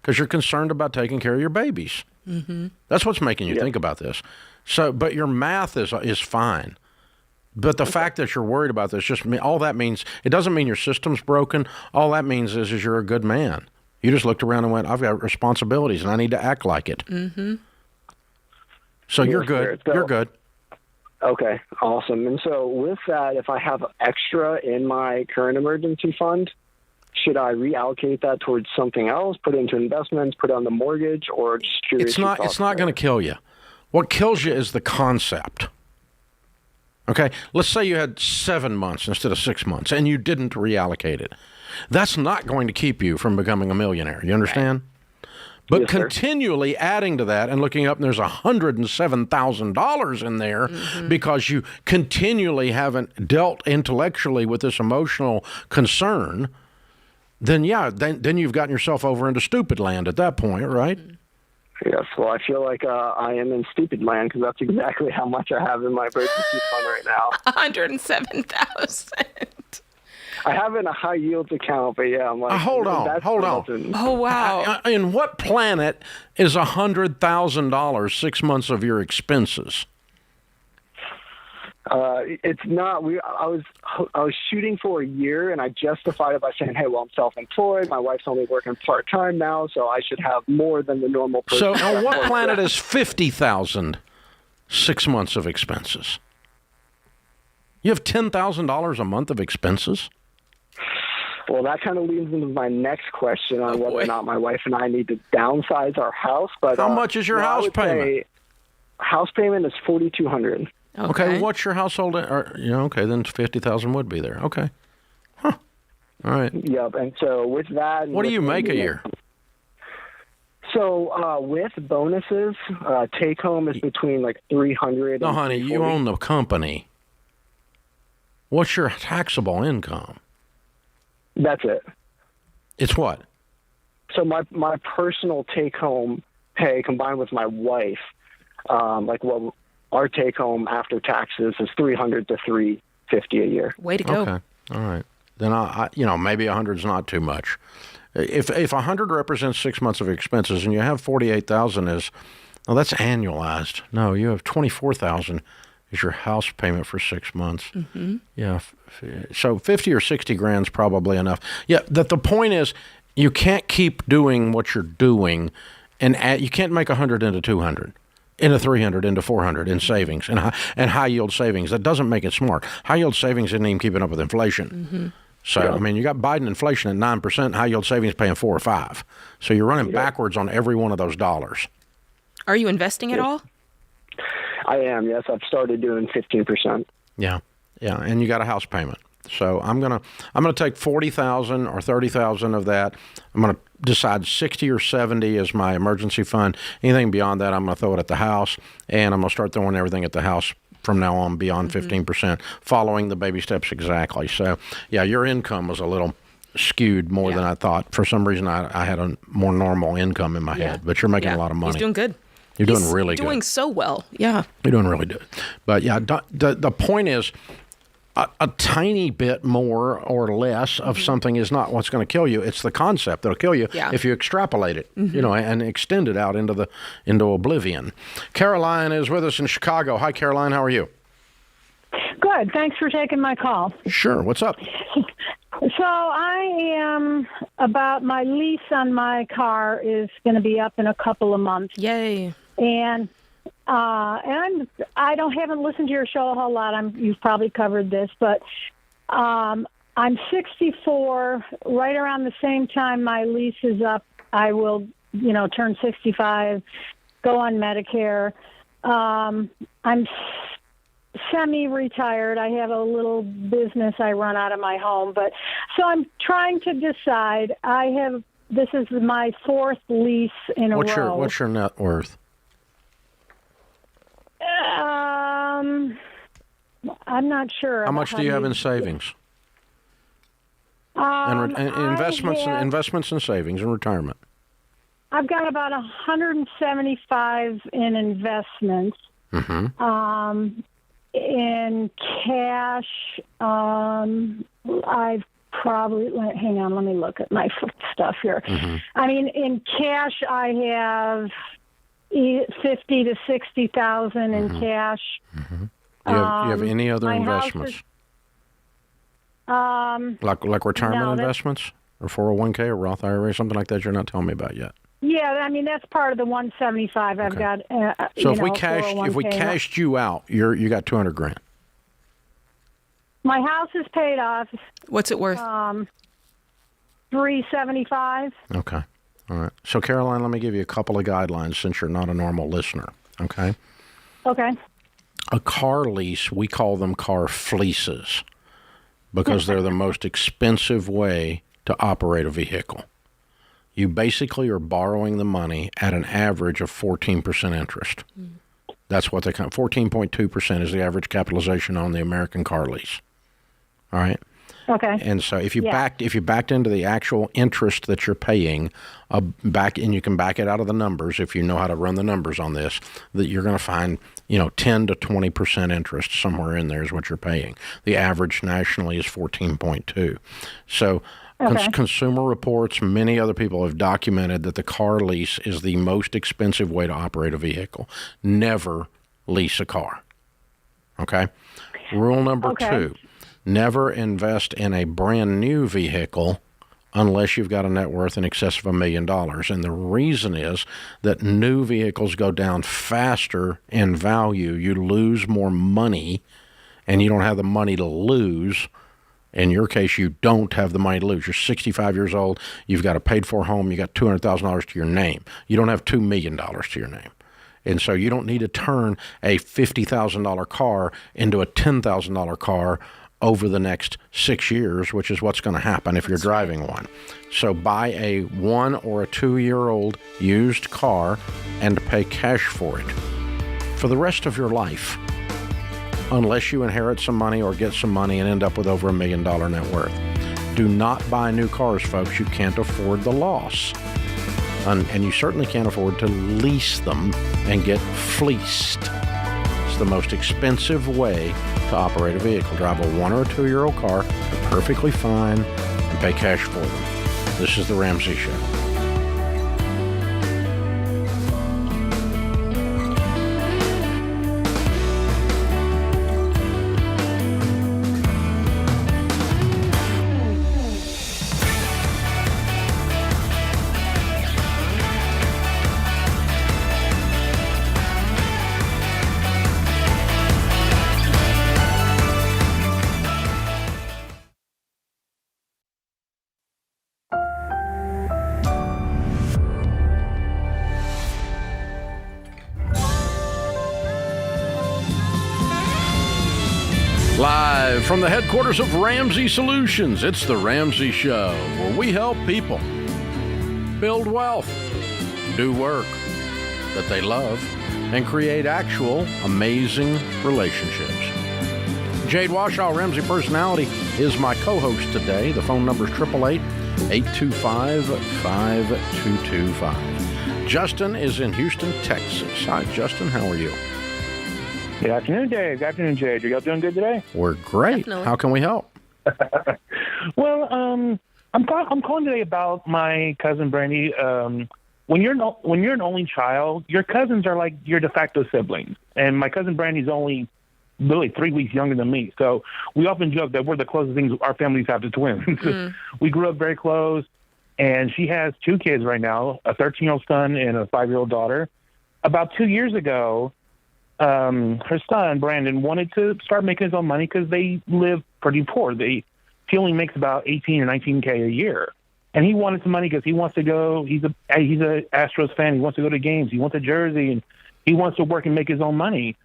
because you're concerned about taking care of your babies. Mm-hmm. That's what's making you think about this. So, but your math is fine. But the fact that you're worried about this, all that means, it doesn't mean your system's broken. All that means is you're a good man. You just looked around and went, I've got responsibilities and I need to act like it. Mm-hmm. So you're good. You're good. Okay, awesome. And so with that, if I have extra in my current emergency fund, should I reallocate that towards something else, put it into investments, put it on the mortgage, or just curious? It's not going to kill you. What kills you is the concept. Okay, let's say you had 7 months instead of 6 months, and you didn't reallocate it. That's not going to keep you from becoming a millionaire. You understand? But yes, continually adding to that and looking up, and there's $107,000 in there because you continually haven't dealt intellectually with this emotional concern, then you've gotten yourself over into stupid land at that point, right? Yes, well, I feel like I am in stupid land because that's exactly how much I have in my emergency fund right now. $107,000. I have it in a high yields account, but yeah, I'm like, hold on. Oh, wow. In what planet is $100,000 6 months of your expenses? It's not. I was shooting for a year, and I justified it by saying, "Hey, well, I'm self-employed. My wife's only working part-time now, so I should have more than the normal person." So, on what planet is 50,000 6 months of expenses? You have $10,000 a month of expenses? Well, that kind of leads into my next question on whether or not my wife and I need to downsize our house. But how much is your house payment? House payment is $4,200. Okay, what's your household? Okay, then 50,000 would be there. Okay, huh? All right. Yep. And so with that, what do you make a year? So with bonuses, take home is between like $300. No, honey, you own the company. What's your taxable income? That's it. It's what? So my personal take home pay combined with my wife, our take home after taxes is $300 to $350 a year. Way to go. Okay. All right. Then maybe 100 is not too much. If 100 represents 6 months of expenses and you have 48,000 that's annualized. No, you have 24,000 is your house payment for 6 months. Mm-hmm. Yeah. So 50 or 60 grand's probably enough. Yeah. The point is you can't keep doing what you're doing and you can't make 100 into 200. Into 300, into 400 in savings and high yield savings. That doesn't make it smart. High yield savings isn't even keeping up with inflation. Mm-hmm. So, you got Biden inflation at 9%, high yield savings paying 4 or 5. So you're running backwards on every one of those dollars. Are you investing at all? I am, yes. I've started doing 15%. Yeah, and you got a house payment. So I'm gonna take 40,000 or 30,000 of that. I'm gonna decide 60 or 70 as my emergency fund. Anything beyond that, I'm gonna throw it at the house, and I'm gonna start throwing everything at the house from now on beyond 15%, following the baby steps exactly. So yeah, your income was a little skewed more than I thought. For some reason, I had a more normal income in my head, but you're making a lot of money. He's doing good. You're doing really good. Doing so well. Yeah. You're doing really good. But yeah, the point is, a tiny bit more or less of something is not what's going to kill you. It's the concept that'll kill you if you extrapolate it, and extend it out into oblivion. Caroline is with us in Chicago. Hi, Caroline. How are you? Good. Thanks for taking my call. Sure. What's up? So I am about my lease on my car is going to be up in a couple of months. Yay. And I haven't listened to your show a whole lot. You've probably covered this, but I'm 64. Right around the same time my lease is up, I will, turn 65, go on Medicare. I'm semi-retired. I have a little business I run out of my home, but so I'm trying to decide. This is my fourth lease in a row. What's your net worth? I'm not sure. How much do you have in savings? And investments and savings and retirement. I've got about 175 in investments. Mm-hmm. In cash, I've probably, hang on, let me look at my stuff here. Mm-hmm. I mean, in cash, I have 50 to 60,000 in cash. Mm-hmm. Do you have any other investments? Like retirement investments or 401k or Roth IRA, something like that you're not telling me about yet? Yeah, I mean, that's part of the 175 I've got. So if we cashed you out, you got $200,000. My house is paid off. What's it worth? $375. Okay. All right. So, Caroline, let me give you a couple of guidelines since you're not a normal listener. Okay? Okay. A car lease, we call them car fleeces because they're the most expensive way to operate a vehicle. You basically are borrowing the money at an average of 14% interest. That's what they 14.2% is the average capitalization on the American car lease. All right? Okay. And so if you backed into the actual interest that you're paying, and you can back it out of the numbers if you know how to run the numbers on this, that you're going to find 10 to 20% interest somewhere in there is what you're paying. The average nationally is 14.2. So Consumer Reports, many other people have documented that the car lease is the most expensive way to operate a vehicle. Never lease a car. Okay? Rule number 2. Never invest in a brand new vehicle unless you've got a net worth in excess of $1 million. And the reason is that new vehicles go down faster in value. You lose more money, and you don't have the money to lose. In your case, you don't have the money to lose. You're 65 years old. You've got a paid-for home. You got $200,000 to your name. You don't have $2 million to your name. And so you don't need to turn a $50,000 car into a $10,000 car over the next 6 years, which is what's going to happen if you're driving one. So buy a 1 or a 2-year-old used car and pay cash for it for the rest of your life, unless you inherit some money or get some money and end up with over $1 million net worth. Do not buy new cars, folks. You can't afford the loss. And you certainly can't afford to lease them and get fleeced. It's the most expensive way to operate a vehicle. Drive a 1 or 2-year-old car, they're perfectly fine, and pay cash for them. This is The Ramsey Show. Live from the headquarters of Ramsey Solutions, it's The Ramsey Show, where we help people build wealth, do work that they love, and create actual amazing relationships. Jade Washoe, Ramsey Personality, is my co-host today. The phone number is 888-825-5225. Justin is in Houston, Texas. Hi, Justin. How are you? Good afternoon, Dave. Good afternoon, Jade. Are y'all doing good today? We're great. Definitely. How can we help? Well, I'm calling today about my cousin Brandy. When you're an only child, your cousins are like your de facto siblings, and my cousin Brandy's only really 3 weeks younger than me. So we often joke that we're the closest things our families have to twins. We grew up very close, and she has 2 kids right now, a 13-year-old son and a 5-year-old daughter. About 2 years ago, her son, Brandon, wanted to start making his own money because they live pretty poor. He only makes about $18 or $19K a year. And he wanted some money because he wants to go, he's a Astros fan. He wants to go to games. He wants a jersey, and he wants to work and make his own money.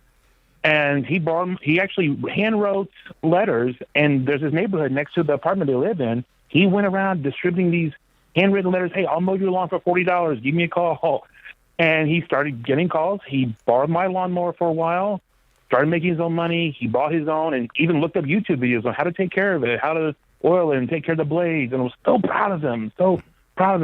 And he actually hand wrote letters, and there's this neighborhood next to the apartment they live in. He went around distributing these handwritten letters. Hey, I'll mow your lawn for $40. Give me a call. And he started getting calls. He borrowed my lawnmower for a while, started making his own money. He bought his own and even looked up YouTube videos on how to take care of it, how to oil it and take care of the blades. And I was so proud of them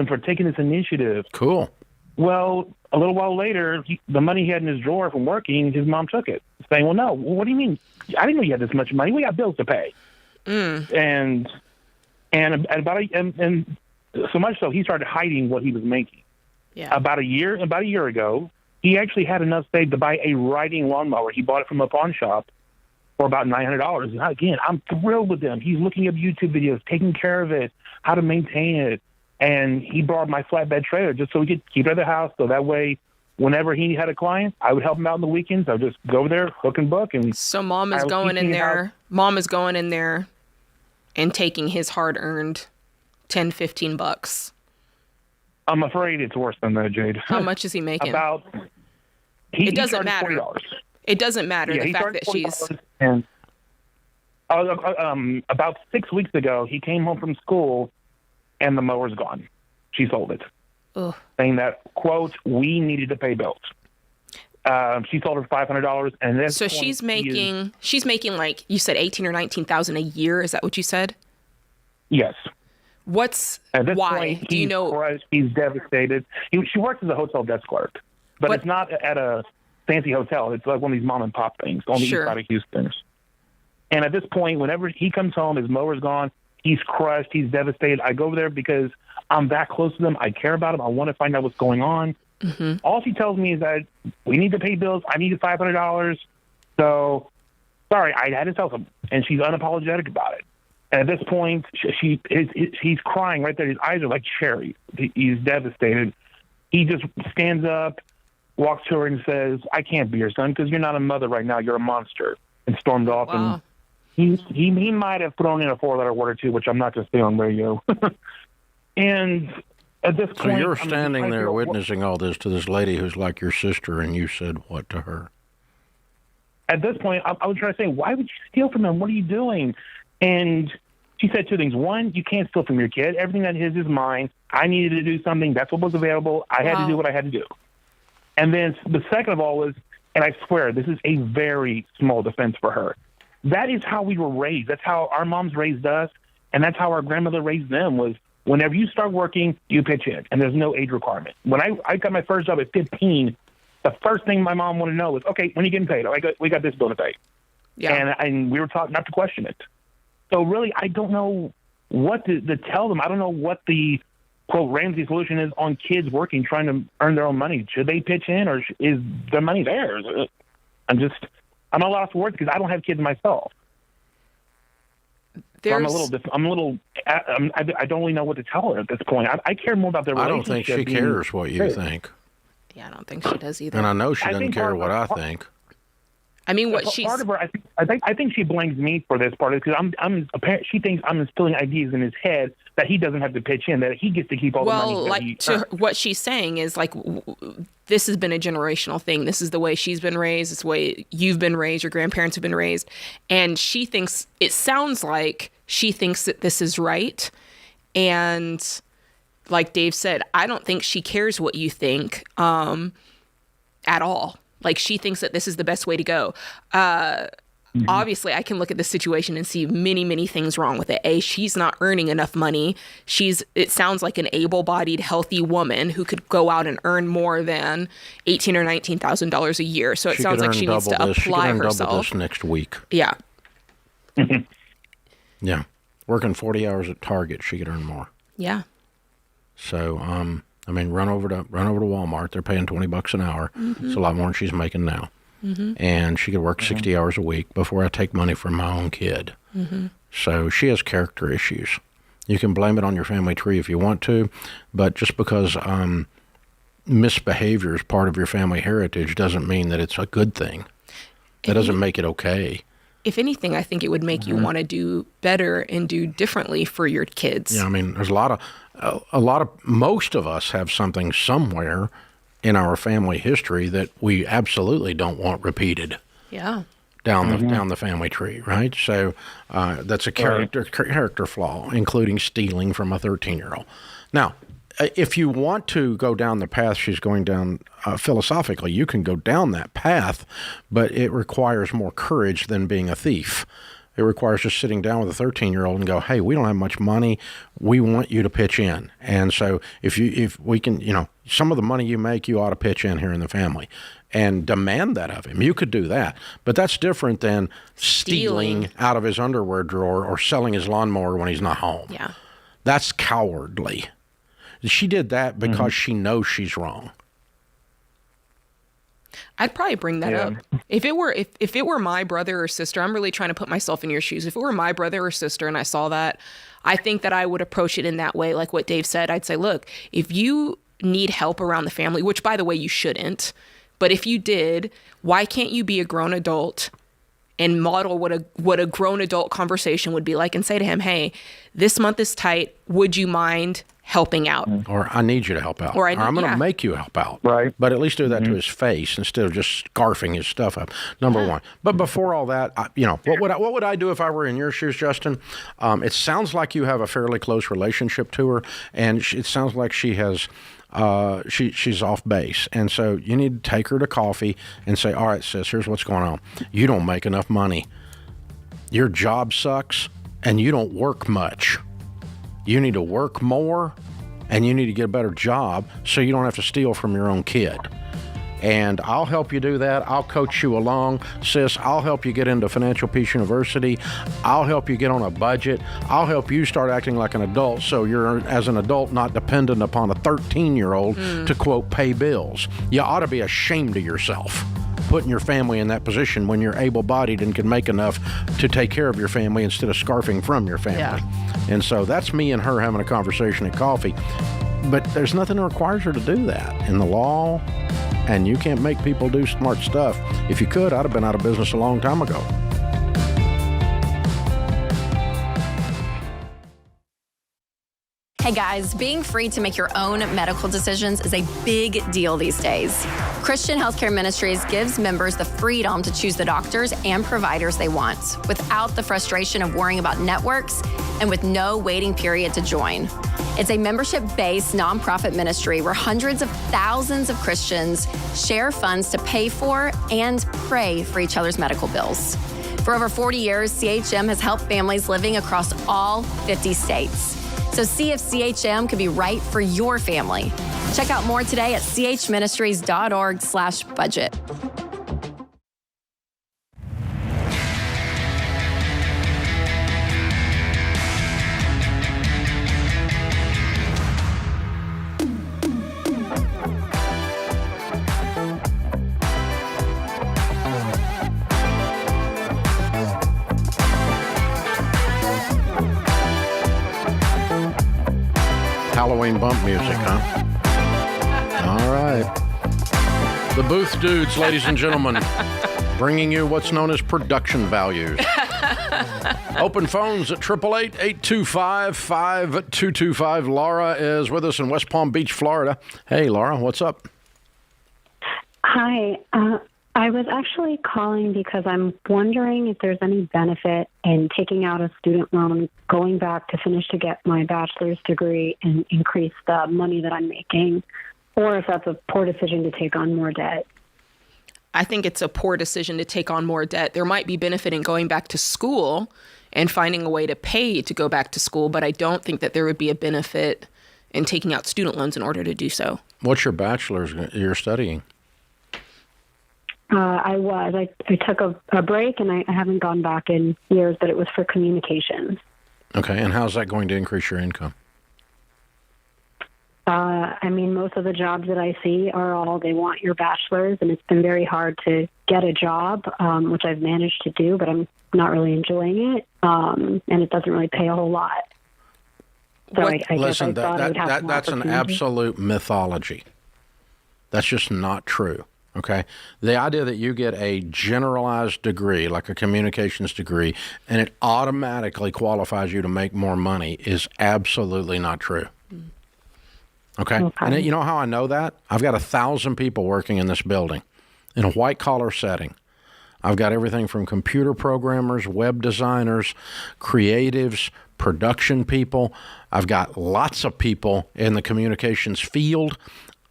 for taking this initiative. Cool. Well, a little while later, the money he had in his drawer from working, his mom took it, saying, well, no, what do you mean? I didn't know you had this much money. We got bills to pay. And so much so, he started hiding what he was making. Yeah. About a year ago, he actually had enough saved to buy a riding lawnmower. He bought it from a pawn shop for about $900. And again, I'm thrilled with him. He's looking up YouTube videos, taking care of it, how to maintain it. And he borrowed my flatbed trailer just so we could keep it at the house. So that way, whenever he had a client, I would help him out on the weekends. I would just go over there, hook and book. And so Mom is going in there and taking his hard-earned $10, $15. I'm afraid it's worse than that, Jade. How much is he making? It doesn't matter. $40. It doesn't matter. Yeah, the fact that she's... And about 6 weeks ago, he came home from school, and the mower's gone. She sold it. Ugh. Saying that, quote, we needed to pay bills. She sold it for $500, and this. So she's making like you said, $18,000 or $19,000 a year. Is that what you said? Yes. At this why? Point, do you know? He's devastated. She works as a hotel desk clerk, but it's not at a fancy hotel. It's like one of these mom and pop things on the east side of Houston. And at this point, whenever he comes home, his mower's gone. He's crushed. He's devastated. I go over there because I'm that close to them. I care about him. I want to find out what's going on. Mm-hmm. All she tells me is that we need to pay bills. I need $500. So, sorry, I had to tell him. And she's unapologetic about it. And at this point, he's crying right there. His eyes are like cherries. He's devastated. He just stands up, walks to her and says, I can't be your son because you're not a mother right now. You're a monster. And stormed off. Wow. And he might have thrown in a 4-letter word or two, which I'm not going to say on radio. And at this point... So you're standing there witnessing all this to this lady who's like your sister, and you said what to her? At this point, I was trying to say, why would you steal from him? What are you doing? And she said 2 things. One, you can't steal from your kid. Everything that is mine. I needed to do something. That's what was available. I had to do what I had to do. And then the second of all was, and I swear, this is a very small defense for her. That is how we were raised. That's how our moms raised us, and that's how our grandmother raised them, was whenever you start working, you pitch in, and there's no age requirement. When I got my first job at 15, the first thing my mom wanted to know was, okay, when are you getting paid? We got this bill to pay. Yeah. And we were taught not to question it. So really, I don't know what to tell them. I don't know what the, quote, Ramsey solution is on kids working, trying to earn their own money. Should they pitch in, or is their money theirs? I'm at a loss for words because I don't have kids myself. So I don't really know what to tell her at this point. I care more about their relationship. I don't think she cares what you think. Yeah, I don't think she does either. And I know she doesn't care what I think. I mean, what part of her, I think she blames me for this part because she thinks I'm instilling ideas in his head that he doesn't have to pitch in, that he gets to keep all the money. Well, like what she's saying is like, this has been a generational thing. This is the way she's been raised. It's the way you've been raised. Your grandparents have been raised, and she thinks it sounds like she thinks that this is right. And like Dave said, I don't think she cares what you think at all. Like, she thinks that this is the best way to go. Obviously, I can look at the situation and see many, many things wrong with it. A, she's not earning enough money. It sounds like an able-bodied, healthy woman who could go out and earn more than $18,000 or $19,000 a year. So it sounds like she needs to apply herself. She could earn double this next week. Yeah. Yeah. Working 40 hours at Target, she could earn more. Yeah. So, I mean, run over to Walmart. They're paying $20 an hour. Mm-hmm. It's a lot more than she's making now. Mm-hmm. And she could work 60 hours a week before I take money from my own kid. Mm-hmm. So she has character issues. You can blame it on your family tree if you want to, but just because misbehavior is part of your family heritage doesn't mean that it's a good thing. That doesn't make it okay. If anything, I think it would make you want to do better and do differently for your kids. Yeah, I mean, there's most of us have something somewhere in our family history that we absolutely don't want repeated. Yeah. Down the family tree, right? So that's a character flaw, including stealing from a 13-year-old. Now, if you want to go down the path she's going down philosophically, you can go down that path, but it requires more courage than being a thief. It requires just sitting down with a 13-year-old and go, hey, we don't have much money. We want you to pitch in. And so if we can, some of the money you make, you ought to pitch in here in the family and demand that of him. You could do that. But that's different than stealing out of his underwear drawer or selling his lawnmower when he's not home. Yeah. That's cowardly. She did that because she knows she's wrong. I'd probably bring that up. If it were my brother or sister, I'm really trying to put myself in your shoes. If it were my brother or sister and I saw that, I think that I would approach it in that way, like what Dave said. I'd say, look, if you need help around the family, which by the way, you shouldn't, but if you did, why can't you be a grown adult and model what a grown adult conversation would be like and say to him, hey, this month is tight. Would you mind helping out? Or I need you to help out. Or I'm going to make you help out. Right. But at least do that to his face instead of just scarfing his stuff up. Number one. But before all that, what would I do if I were in your shoes, Justin? It sounds like you have a fairly close relationship to her, and it sounds like she has... she's off base. And so you need to take her to coffee and say, all right, sis, here's what's going on. You don't make enough money. Your job sucks and you don't work much. You need to work more and you need to get a better job so you don't have to steal from your own kid. And I'll help you do that. I'll coach you along. Sis, I'll help you get into Financial Peace University. I'll help you get on a budget. I'll help you start acting like an adult so you're, as an adult, not dependent upon a 13-year-old to, quote, pay bills. You ought to be ashamed of yourself putting your family in that position when you're able-bodied and can make enough to take care of your family instead of scarfing from your family. Yeah. And so that's me and her having a conversation at coffee. But there's nothing that requires her to do that in the law. And you can't make people do smart stuff. If you could, I'd have been out of business a long time ago. Hey guys, being free to make your own medical decisions is a big deal these days. Christian Healthcare Ministries gives members the freedom to choose the doctors and providers they want without the frustration of worrying about networks and with no waiting period to join. It's a membership-based nonprofit ministry where hundreds of thousands of Christians share funds to pay for and pray for each other's medical bills. For over 40 years, CHM has helped families living across all 50 states. So see if CHM could be right for your family. Check out more today at chministries.org/budget. Halloween bump music, huh? All right. The Booth Dudes, ladies and gentlemen, bringing you what's known as production values. Open phones at 888-825-5225. Laura is with us in West Palm Beach, Florida. Hey, Laura, what's up? Hi. I was actually calling because I'm wondering if there's any benefit in taking out a student loan, going back to finish to get my bachelor's degree and increase the money that I'm making, or if that's a poor decision to take on more debt. I think it's a poor decision to take on more debt. There might be benefit in going back to school and finding a way to pay to go back to school, but I don't think that there would be a benefit in taking out student loans in order to do so. What's your bachelor's you're studying? I took a break, and I haven't gone back in years, but it was for communications. Okay, and how's that going to increase your income? Most of the jobs that I see they want your bachelor's, and it's been very hard to get a job, which I've managed to do, but I'm not really enjoying it, and it doesn't really pay a whole lot. So Listen, that's an absolute mythology. That's just not true. Okay, the idea that you get a generalized degree, like a communications degree, and it automatically qualifies you to make more money is absolutely not true. Okay? And you know how I know that? I've got 1,000 people working in this building in a white-collar setting. I've got everything from computer programmers, web designers, creatives, production people. I've got lots of people in the communications field.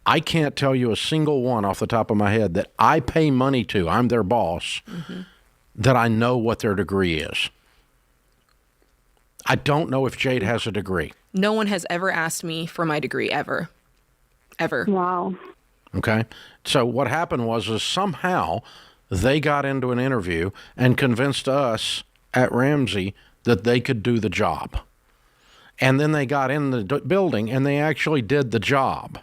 I can't tell you a single one off the top of my head that I pay money to, I'm their boss, that I know what their degree is. I don't know if Jade has a degree. No one has ever asked me for my degree, ever. Ever. Wow. Okay? So what happened was somehow they got into an interview and convinced us at Ramsey that they could do the job. And then they got in the building and they actually did the job.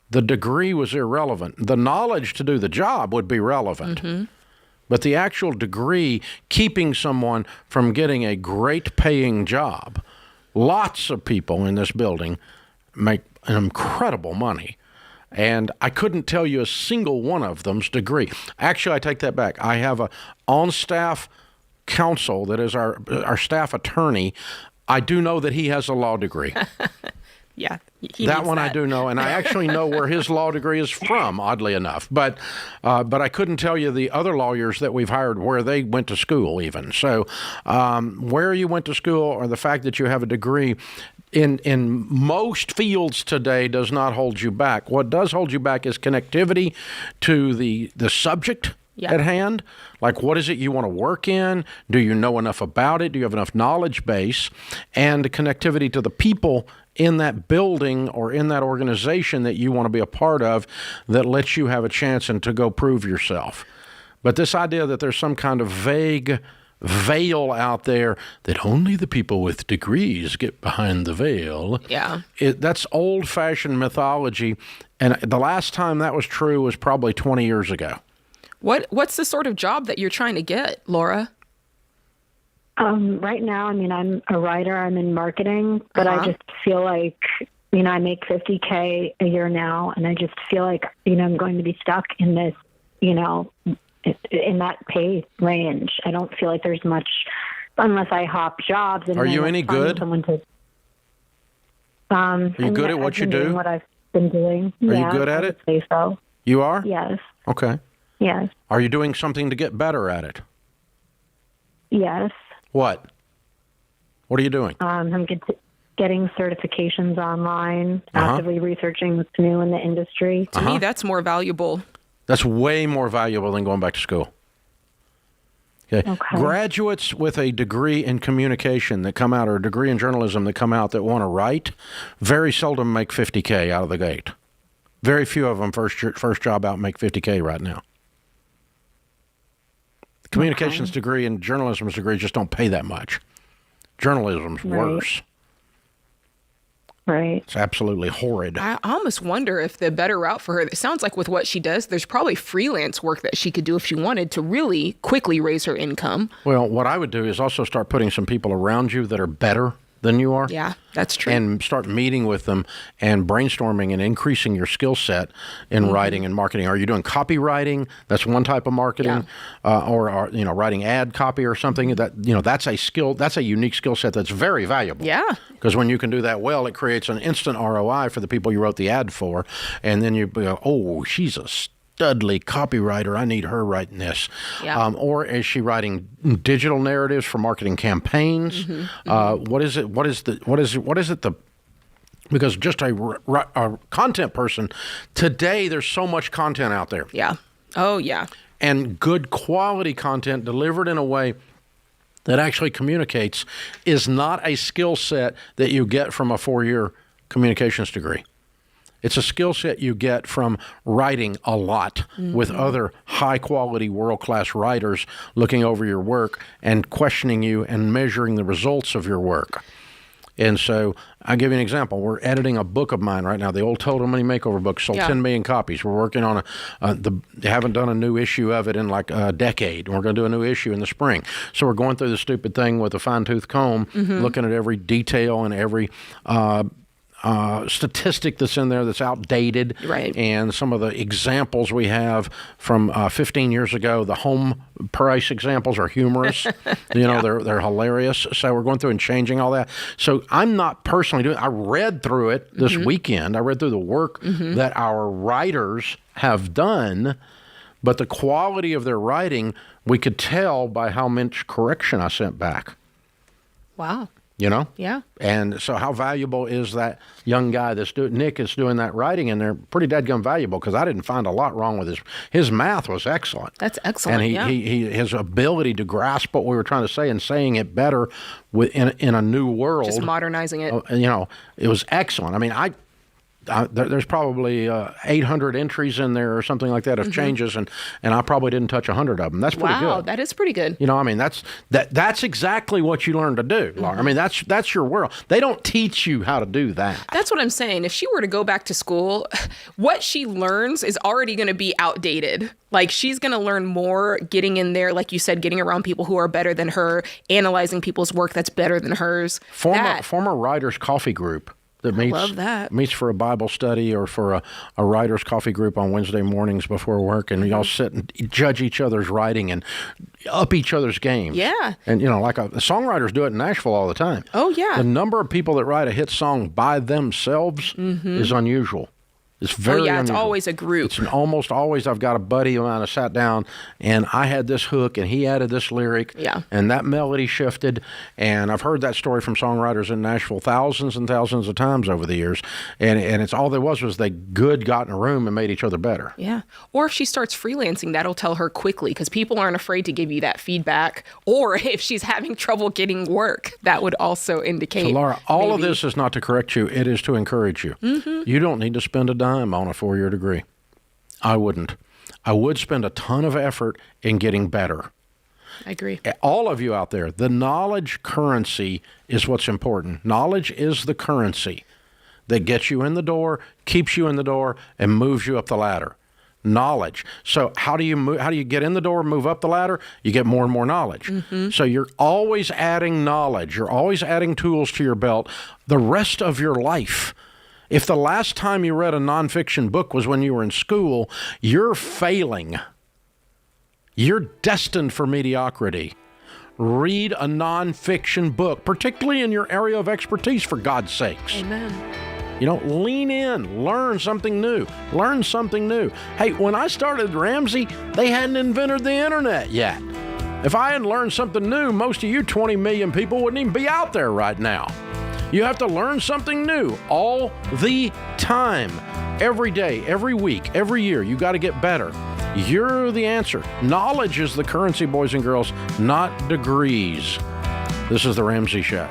The degree was irrelevant. The knowledge to do the job would be relevant. But the actual degree, keeping someone from getting a great paying job. Lots of people in this building make an incredible money. And I couldn't tell you a single one of them's degree. Actually, I take that back. I have a on-staff counsel that is our staff attorney. I do know that he has a law degree. Yeah. That one I do know, and I actually know where his law degree is from, oddly enough. But I couldn't tell you the other lawyers that we've hired where they went to school even. So where you went to school or the fact that you have a degree in most fields today does not hold you back. What does hold you back is connectivity to the subject at hand. Like, what is it you want to work in? Do you know enough about it? Do you have enough knowledge base? And connectivity to the people in that building or in that organization that you want to be a part of that lets you have a chance and to go prove yourself. But this idea that there's some kind of vague veil out there that only the people with degrees get behind the veil. Yeah. That's old-fashioned mythology. And the last time that was true was probably 20 years ago. What's the sort of job that you're trying to get, Laura? Right now, I mean, I'm a writer. I'm in marketing, but I just feel like, I make $50K a year now, and I just feel like, I'm going to be stuck in this, in that pay range. I don't feel like there's much, unless I hop jobs. And are you any good? Are you good at what you do? What I've been doing. Are you good at it? I would say so. You are? Yes. Okay. Yes. Are you doing something to get better at it? Yes. What? What are you doing? I'm getting certifications online, actively researching what's new in the industry. To me, that's more valuable. That's way more valuable than going back to school. Okay. Graduates with a degree in communication that come out or a degree in journalism that come out that want to write very seldom make $50K out of the gate. Very few of them first job out make $50K right now. Communications degree and journalism's degree just don't pay that much. Journalism's worse. Right. It's absolutely horrid. I almost wonder if the better route for her, it sounds like with what she does, there's probably freelance work that she could do if she wanted to really quickly raise her income. Well, what I would do is also start putting some people around you that are better than you are. Yeah, that's true. And start meeting with them and brainstorming and increasing your skill set in writing and marketing. Are you doing copywriting? That's one type of marketing. Or writing ad copy or something. That that's a skill. That's a unique skill set that's very valuable. Yeah. Because when you can do that well, it creates an instant ROI for the people you wrote the ad for. And then you go, oh, she's a studly copywriter. I need her writing this. Yeah. Or is she writing digital narratives for marketing campaigns? What is it? Because just a content person today, there's so much content out there. Yeah. Oh yeah. And good quality content delivered in a way that actually communicates is not a skill set that you get from a 4-year communications degree. It's a skill set you get from writing a lot with other high-quality, world-class writers looking over your work and questioning you and measuring the results of your work. And so I'll give you an example. We're editing a book of mine right now, the old Total Money Makeover book, sold 10 million copies. We're working on haven't done a new issue of it in like a decade. We're going to do a new issue in the spring. So we're going through the stupid thing with a fine-tooth comb, looking at every detail and every statistic that's in there that's outdated. Right. And some of the examples we have from 15 years ago, the home price examples are humorous. They're hilarious. So we're going through and changing all that. So I'm not personally doing it. I read through it this weekend. I read through the work that our writers have done. But the quality of their writing, we could tell by how much correction I sent back. Wow. You know? Yeah. And so how valuable is that young guy Nick is doing that writing, and they're pretty dadgum valuable because I didn't find a lot wrong with his math was excellent. That's excellent, and his ability to grasp what we were trying to say and saying it better in a new world. Just modernizing it. It was excellent. I mean, there's probably 800 entries in there or something like that of changes, and I probably didn't touch 100 of them. That's pretty good. Wow, that is pretty good. I mean, that's exactly what you learn to do, Laura. I mean, that's your world. They don't teach you how to do that. That's what I'm saying. If she were to go back to school, what she learns is already going to be outdated. Like, she's going to learn more getting in there, like you said, getting around people who are better than her, analyzing people's work that's better than hers. Former writers' coffee group. That meets for a Bible study or for a writer's coffee group on Wednesday mornings before work, and y'all sit and judge each other's writing and up each other's game. Yeah. And, like the songwriters do it in Nashville all the time. Oh, yeah. The number of people that write a hit song by themselves is unusual. It's very unusual. It's always a group. It's almost always I've got a buddy of mine I sat down and I had this hook and he added this lyric. Yeah. And that melody shifted. And I've heard that story from songwriters in Nashville thousands and thousands of times over the years. And it's all there was they got in a room and made each other better. Yeah. Or if she starts freelancing, that'll tell her quickly because people aren't afraid to give you that feedback. Or if she's having trouble getting work, that would also indicate. So, Laura, all of this is not to correct you. It is to encourage you. You don't need to spend a dime on a 4-year degree. I wouldn't. I would spend a ton of effort in getting better. I agree. All of you out there, the knowledge currency is what's important. Knowledge is the currency that gets you in the door, keeps you in the door, and moves you up the ladder. Knowledge. So how do you get in the door, move up the ladder? You get more and more knowledge. So you're always adding knowledge. You're always adding tools to your belt the rest of your life. If the last time you read a nonfiction book was when you were in school, you're failing. You're destined for mediocrity. Read a nonfiction book, particularly in your area of expertise, for God's sakes. Amen. Lean in, learn something new. Learn something new. Hey, when I started Ramsey, they hadn't invented the internet yet. If I hadn't learned something new, most of you 20 million people wouldn't even be out there right now. You have to learn something new all the time. Every day, every week, every year, you got to get better. You're the answer. Knowledge is the currency, boys and girls, not degrees. This is The Ramsey Show.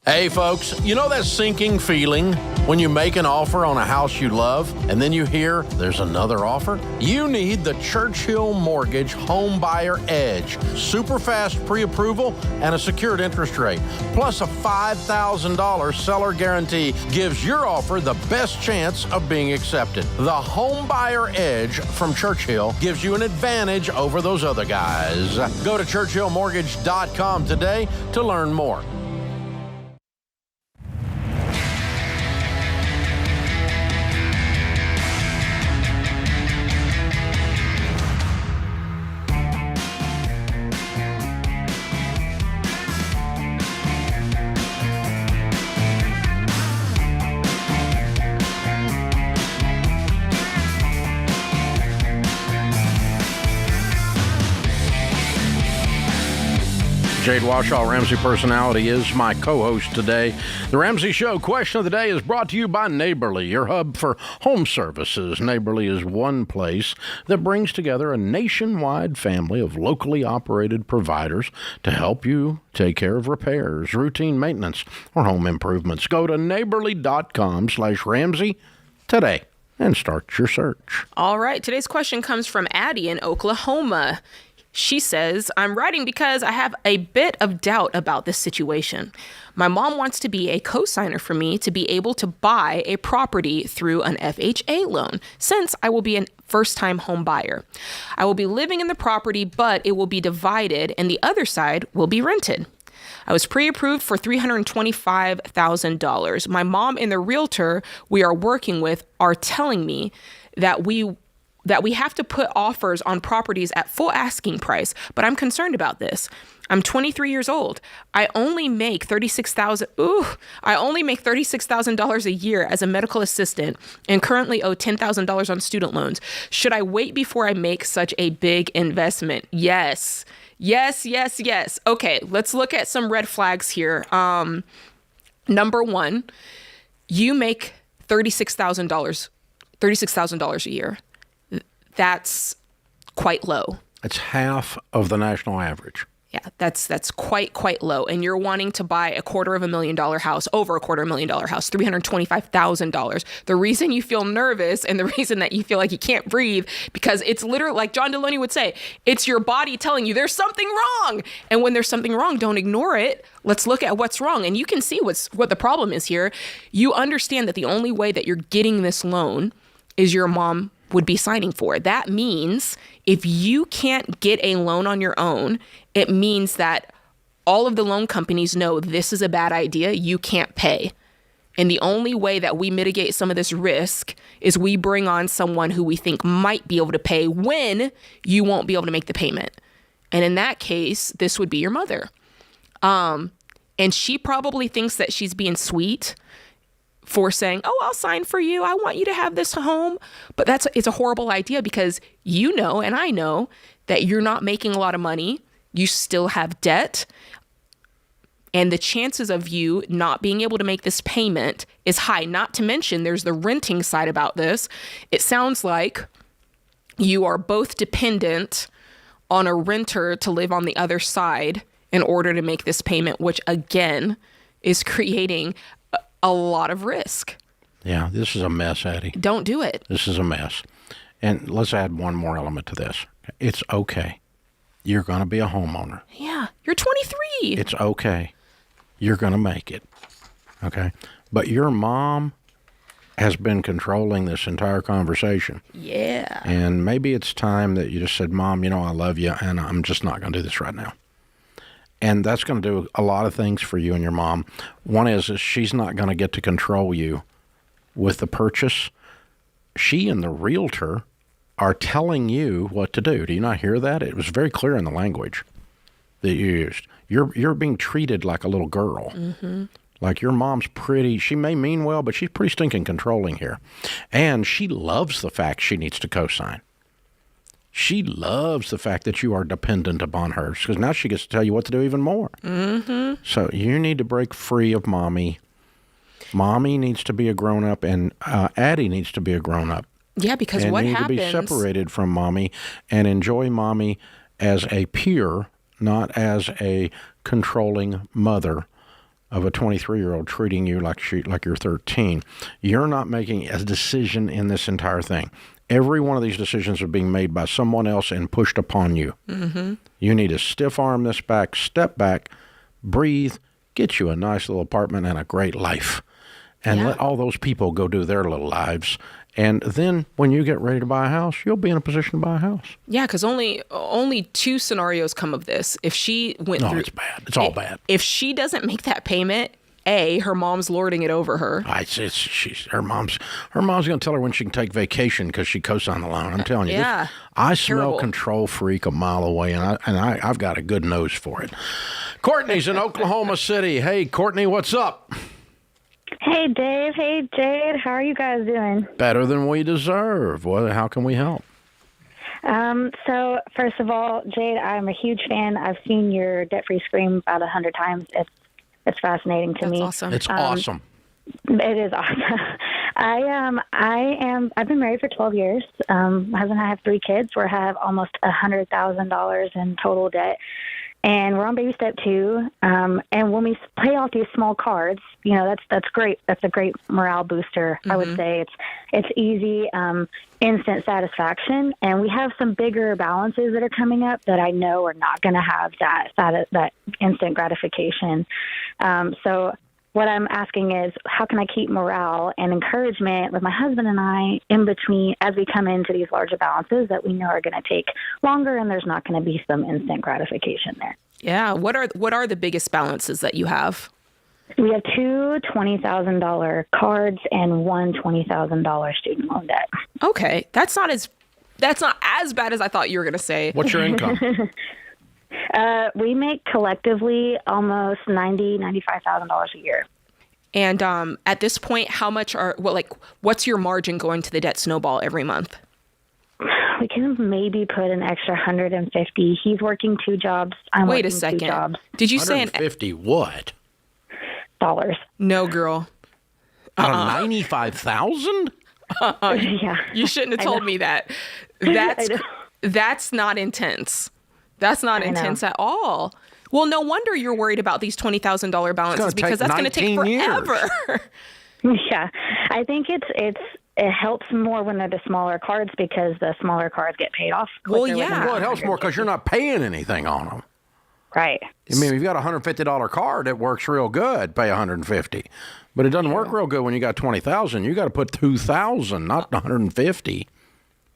Hey folks, you know that sinking feeling when you make an offer on a house you love and then you hear there's another offer? You need the Churchill Mortgage Home Buyer Edge. Super fast pre-approval and a secured interest rate. Plus a $5,000 seller guarantee gives your offer the best chance of being accepted. The Home Buyer Edge from Churchill gives you an advantage over those other guys. Go to churchillmortgage.com today to learn more. Jade Washaw, Ramsey Personality, is my co-host today. The Ramsey Show question of the day is brought to you by Neighborly, your hub for home services. Neighborly is one place that brings together a nationwide family of locally operated providers to help you take care of repairs, routine maintenance, or home improvements. Go to neighborly.com/Ramsey today and start your search. All right. Today's question comes from Addie in Oklahoma. She says, I'm writing because I have a bit of doubt about this situation. My mom wants to be a co-signer for me to be able to buy a property through an FHA loan, since I will be a first-time home buyer. I will be living in the property, but it will be divided and the other side will be rented. I was pre-approved for $325,000. My mom and the realtor we are working with are telling me that we have to put offers on properties at full asking price, but I'm concerned about this. I'm 23 years old. I only make $36,000 a year as a medical assistant and currently owe $10,000 on student loans. Should I wait before I make such a big investment? Yes. Yes, yes, yes. Okay, let's look at some red flags here. Number one, you make $36,000 a year. That's quite low. It's half of the national average. Yeah, that's quite low. And you're wanting to buy a $250,000 house, over a $250,000 house, $325,000. The reason you feel nervous and the reason that you feel like you can't breathe, because it's literally, like John Deloney would say, it's your body telling you there's something wrong. And when there's something wrong, don't ignore it. Let's look at what's wrong. And you can see what the problem is here. You understand that the only way that you're getting this loan is your mom would be signing for. That means if you can't get a loan on your own, it means that all of the loan companies know this is a bad idea. You can't pay. And the only way that we mitigate some of this risk is we bring on someone who we think might be able to pay when you won't be able to make the payment. And in that case, this would be your mother. And she probably thinks that she's being sweet for saying, oh, I'll sign for you. I want you to have this home. But it's a horrible idea, because you know, and I know, that you're not making a lot of money. You still have debt. And the chances of you not being able to make this payment is high. Not to mention, there's the renting side about this. It sounds like you are both dependent on a renter to live on the other side in order to make this payment, which again is creating a lot of risk. Yeah, this is a mess, Addie. Don't do it. This is a mess. And let's add one more element to this. It's okay. You're going to be a homeowner. Yeah, you're 23. It's okay. You're going to make it. Okay? But your mom has been controlling this entire conversation. Yeah. And maybe it's time that you just said, Mom, I love you, and I'm just not going to do this right now. And that's going to do a lot of things for you and your mom. One is she's not going to get to control you with the purchase. She and the realtor are telling you what to do. Do you not hear that? It was very clear in the language that you used. You're being treated like a little girl. Mm-hmm. Like your mom's pretty. She may mean well, but she's pretty stinking controlling here. And she loves the fact she needs to co-sign. She loves the fact that you are dependent upon her, because now she gets to tell you what to do even more. Mm-hmm. So you need to break free of Mommy. Mommy needs to be a grown-up, and Addie needs to be a grown-up. Yeah, because what happens... And need to be separated from Mommy and enjoy Mommy as a peer, not as a controlling mother of a 23-year-old treating you like you're 13. You're not making a decision in this entire thing. Every one of these decisions are being made by someone else and pushed upon you. Mm-hmm. You need to stiff arm this back, step back, breathe, get you a nice little apartment and a great life. And let all those people go do their little lives. And then when you get ready to buy a house, you'll be in a position to buy a house. Yeah, because only two scenarios come of this. If she went through... No, it's bad. It's all bad. If she doesn't make that payment... her mom's lording it over her. Her mom's going to tell her when she can take vacation because she co-signed the loan. I'm telling you, I smell control freak a mile away, and I've got a good nose for it. Courtney's in Oklahoma City. Hey, Courtney, what's up? Hey, Dave. Hey, Jade. How are you guys doing? Better than we deserve. Well, how can we help? So, first of all, Jade, I'm a huge fan. I've seen your Debt-Free Scream about 100 times. It's fascinating to me. Awesome. It's awesome. It is awesome. I've been married for 12 years. My husband and I have 3 kids. We have almost $100,000 in total debt. And we're on baby step 2. And when we pay off these small cards, that's great. That's a great morale booster. Mm-hmm. I would say it's easy, instant satisfaction. And we have some bigger balances that are coming up that I know are not going to have that instant gratification. So what I'm asking is, how can I keep morale and encouragement with my husband and I in between as we come into these larger balances that we know are going to take longer and there's not going to be some instant gratification there? Yeah. What are the biggest balances that you have? We have two $20,000 cards and one $20,000 student loan debt. Okay. That's not as bad as I thought you were going to say. What's your income? We make collectively almost $95,000 a year. And at this point, what's your margin going to the debt snowball every month? We can maybe put an extra $150. He's working 2 jobs. I'm Wait working a second. 2 jobs. Did you say $150 what? Dollars. No, girl. Out of 95,000? Yeah. You shouldn't have told me that. That's not intense. That's not intense at all. Well, no wonder you're worried about these $20,000 balances because that's going to take forever. Yeah, I think it helps more when they're the smaller cards because the smaller cards get paid off. Well, yeah. Well, it helps more because you're not paying anything on them. Right. I mean, if you've got a $150 card, it works real good. Pay $150, but it doesn't work real good when you got $20,000. You got to put $2,000, not $150.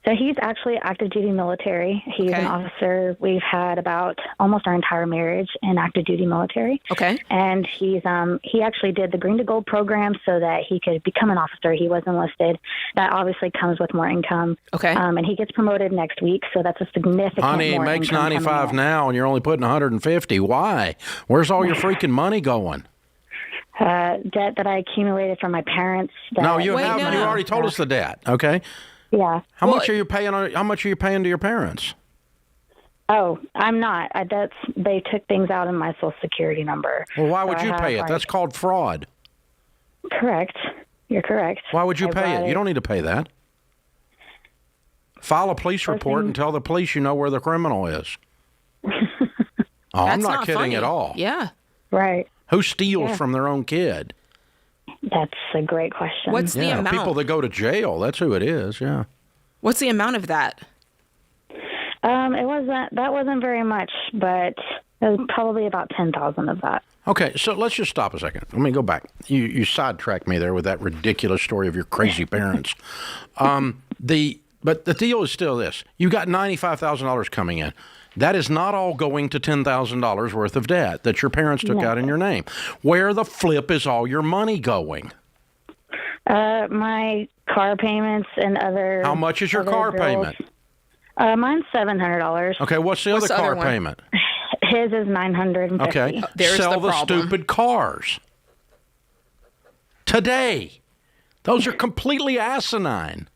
So he's actually active duty military. He's an officer. We've had about almost our entire marriage in active duty military. Okay. And he actually did the Green to Gold program so that he could become an officer. He was enlisted. That obviously comes with more income. Okay. And he gets promoted next week, so that's a significant. Honey, he makes 95 now, and you're only putting 150. Why? Where's all your freaking money going? Debt that I accumulated from my parents. No, you haven't. You already told us the debt. Okay. Yeah. How much are you paying? How much are you paying to your parents? Oh, I'm not. They took things out in my Social Security number. Well, why would you pay it? That's called fraud. Correct. You're correct. Why would you pay it? You don't need to pay that. File a police report and tell the police you know where the criminal is. I'm not kidding at all. Yeah. Right. Who steals from their own kid? That's a great question. What's the amount? People that go to jail. That's who it is. Yeah. What's the amount of that? That wasn't very much, but it was probably about 10,000 of that. Okay, so let's just stop a second. Let me go back. You sidetracked me there with that ridiculous story of your crazy parents. But the deal is still this: you got $95,000 coming in. That is not all going to $10,000 worth of debt that your parents took out in your name. Where the flip is all your money going? My car payments and other. How much is your car payment? Mine's $700. Okay, what's the other car payment? His is $950. Okay, sell the stupid cars today. Those are completely asinine.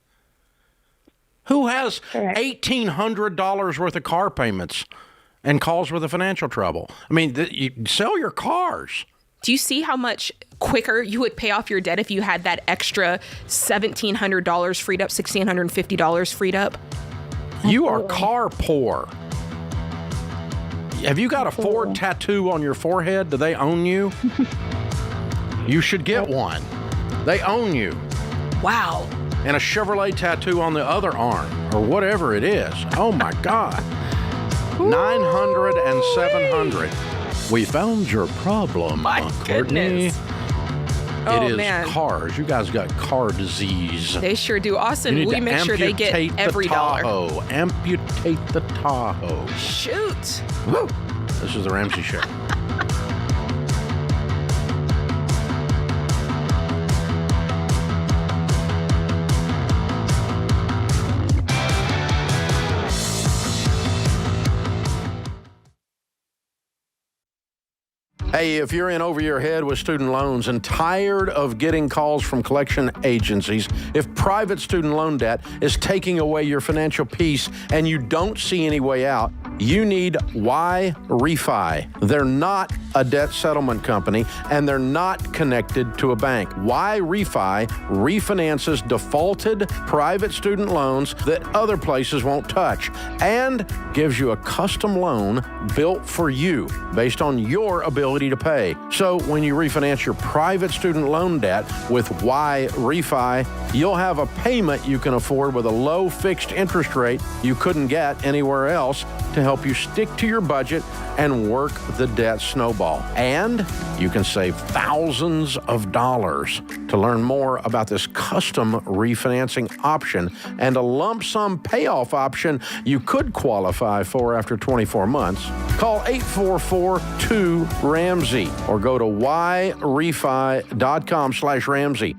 Who has $1,800 worth of car payments and calls with a financial trouble? I mean, you sell your cars. Do you see how much quicker you would pay off your debt if you had that extra $1,700 freed up, $1,650 freed up? You are car poor. Have you got a Ford tattoo on your forehead? Do they own you? You should get one. They own you. Wow. And a Chevrolet tattoo on the other arm, or whatever it is. Oh my God. 900 and 700. We found your problem, Courtney. Oh, it is man. cars. You guys got car disease. They sure do. Austin, we make sure they get every dollar. Amputate the Tahoe. Shoot. Woo. This is the Ramsey Show. Hey, if you're in over your head with student loans and tired of getting calls from collection agencies, if private student loan debt is taking away your financial peace and you don't see any way out, you need Y Refi. They're not a debt settlement company and they're not connected to a bank. Y Refi refinances defaulted private student loans that other places won't touch and gives you a custom loan built for you based on your ability to pay. So when you refinance your private student loan debt with Y Refi, you'll have a payment you can afford with a low fixed interest rate you couldn't get anywhere else to help help you stick to your budget and work the debt snowball. And you can save thousands of dollars. To learn more about this custom refinancing option and a lump sum payoff option you could qualify for after 24 months, call 844-2-RAMSEY or go to yrefi.com/Ramsey.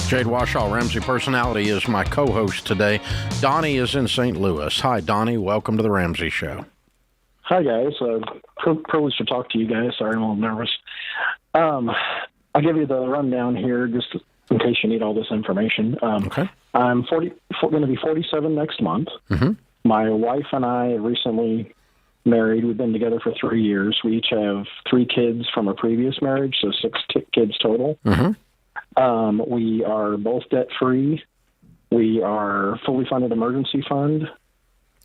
Jade Washaw, Ramsey Personality, is my co-host today. Donnie is in St. Louis. Hi, Donnie. Welcome to the Ramsey Show. Hi, guys. Privileged to talk to you guys. Sorry, I'm a little nervous. I'll give you the rundown here just in case you need all this information. Okay. I'm going to be 47 next month. Mm-hmm. My wife and I recently married. We've been together for 3 years. We each have 3 kids from a previous marriage, so 6 kids total. Mm-hmm. We are both debt-free. We are fully funded emergency fund.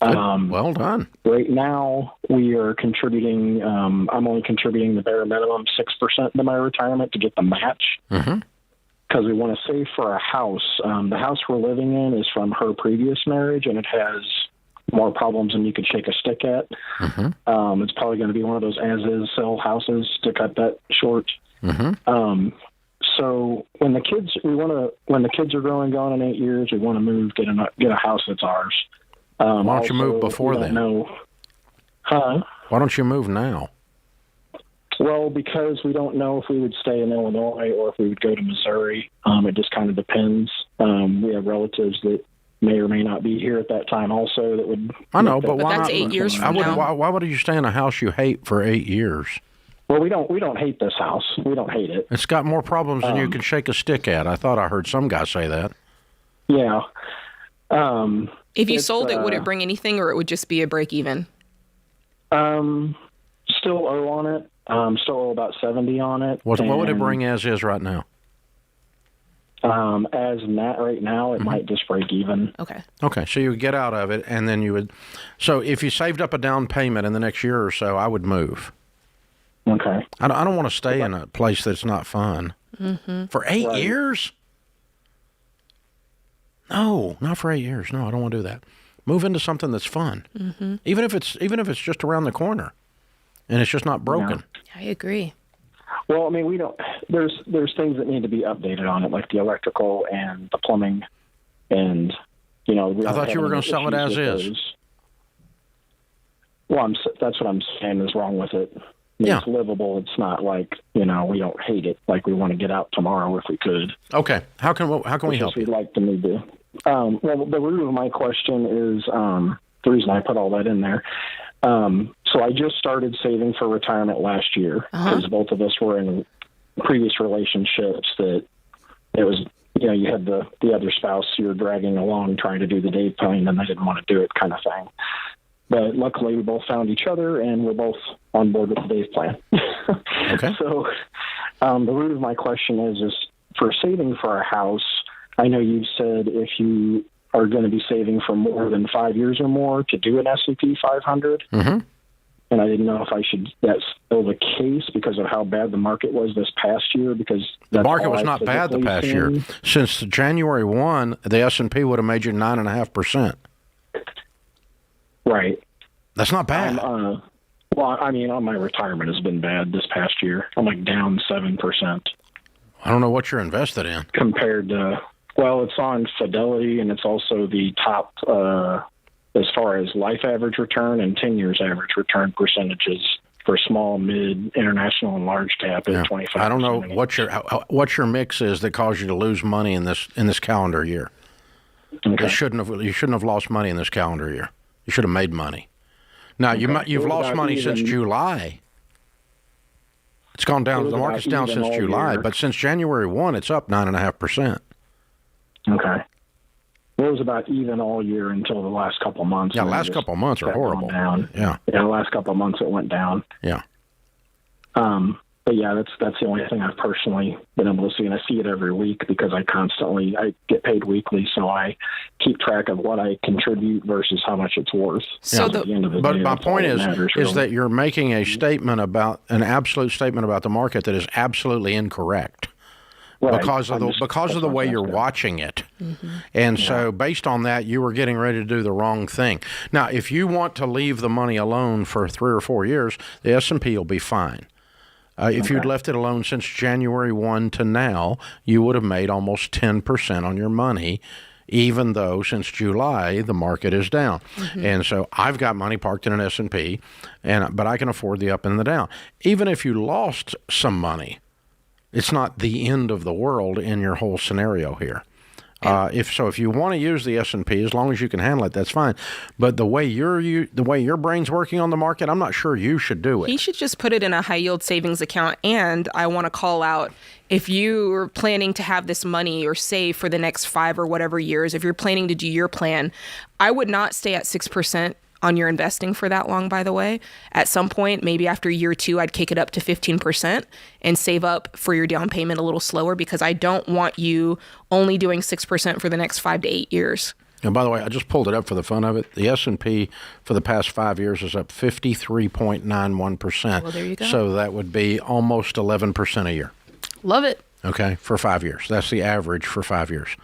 Well done. Right now, we are contributing, I'm only contributing the bare minimum, 6% to my retirement to get the match. Mm-hmm. Because we want to save for a house. The house we're living in is from her previous marriage, and it has more problems than you could shake a stick at. Mm-hmm. It's probably going to be one of those as-is sell houses to cut that short. Mm-hmm. So when the kids are growing gone in 8 years, we want to move, get a house that's ours. Why don't you move before then? Huh? Why don't you move now? Well, because we don't know if we would stay in Illinois or if we would go to Missouri. It just kind of depends. We have relatives that may or may not be here at that time also that would... I know, but why that's not? 8 years from now. Why would you stay in a house you hate for 8 years? Well, we don't hate this house. We don't hate it. It's got more problems than you can shake a stick at. I thought I heard some guy say that. Yeah. If you sold it, would it bring anything, or it would just be a break even? Still owe on it. Still owe about 70 on it. What would it bring as is right now? Right now, it might just break even. Okay. So you would get out of it, and then you would. So if you saved up a down payment in the next year or so, I would move. Okay. I don't want to stay in a place that's not fun. Mm-hmm. For 8 years? No, not for 8 years. No, I don't want to do that. Move into something that's fun. Mm-hmm. Even if it's just around the corner and it's just not broken. I agree. Well, I mean, we don't. There's things that need to be updated on it, like the electrical and the plumbing, and I thought you were going to sell it as is. Those. Well, that's what I'm saying is wrong with it. It's livable. It's not like, we don't hate it. Like we want to get out tomorrow if we could. Okay. How can we help you? We'd like to move to. Well, the root of my question is the reason I put all that in there. So I just started saving for retirement last year because both of us were in previous relationships that it was, you had the other spouse you were dragging along trying to do the Dave plan and they didn't want to do it kind of thing. But luckily, we both found each other, and we're both on board with the Dave plan. Okay. So the root of my question is for saving for a house, I know you said if you are going to be saving for more than 5 years or more to do an S&P 500. Mm-hmm. And I didn't know if that's still the case because of how bad the market was this past year. Because the market was not bad the past year. Since January 1, the S&P would have made you 9.5%. Right. That's not bad. Well, I mean, my retirement has been bad this past year. I'm like down 7%. I don't know what you're invested in. Compared to, it's on Fidelity, and it's also the top as far as life average return and 10 years average return percentages for small, mid, international, and large cap at 25%. I don't know what your mix is that caused you to lose money in this calendar year. Okay. You shouldn't have lost money in this calendar year. You should have made money. Now, you've lost money since July. It's gone down. The market's down since July, but since January 1, it's up 9.5%. Okay. It was about even all year until the last couple of months. Yeah, last couple of months are horrible. Down. Yeah. Yeah, the last couple of months it went down. Yeah. But But yeah, that's the only thing I've personally been able to see, and I see it every week because I get paid weekly, so I keep track of what I contribute versus how much it's worth. So at the end of the day, my that's point all that matters, really. is that you're making a statement about an absolute statement about the market that is absolutely incorrect. Right. Because of the way you're watching it. And so based on that, you were getting ready to do the wrong thing. Now, if you want to leave the money alone for 3 or 4 years, the S&P will be fine. If you'd left it alone since January 1 to now, you would have made almost 10% on your money, even though since July the market is down. And so I've got money parked in an S&P, but I can afford the up and the down. Even if you lost some money, it's not the end of the world in your whole scenario here. If you want to use the S&P, as long as you can handle it, that's fine. But the way your brain's working on the market, I'm not sure you should do it. He should just put it in a high yield savings account. And I want to call out, if you're planning to have this money or save for the next 5 or whatever years, if you're planning to do your plan, I would not stay at 6% on your investing for that long, by the way. At some point, maybe after year 2, I'd kick it up to 15% and save up for your down payment a little slower, because I don't want you only doing 6% for the next 5 to 8 years. And by the way, I just pulled it up for the fun of it. The S&P for the past 5 years is up 53.91%. Well, there you go. So that would be almost 11% a year. Love it. Okay, for 5 years. That's the average for 5 years.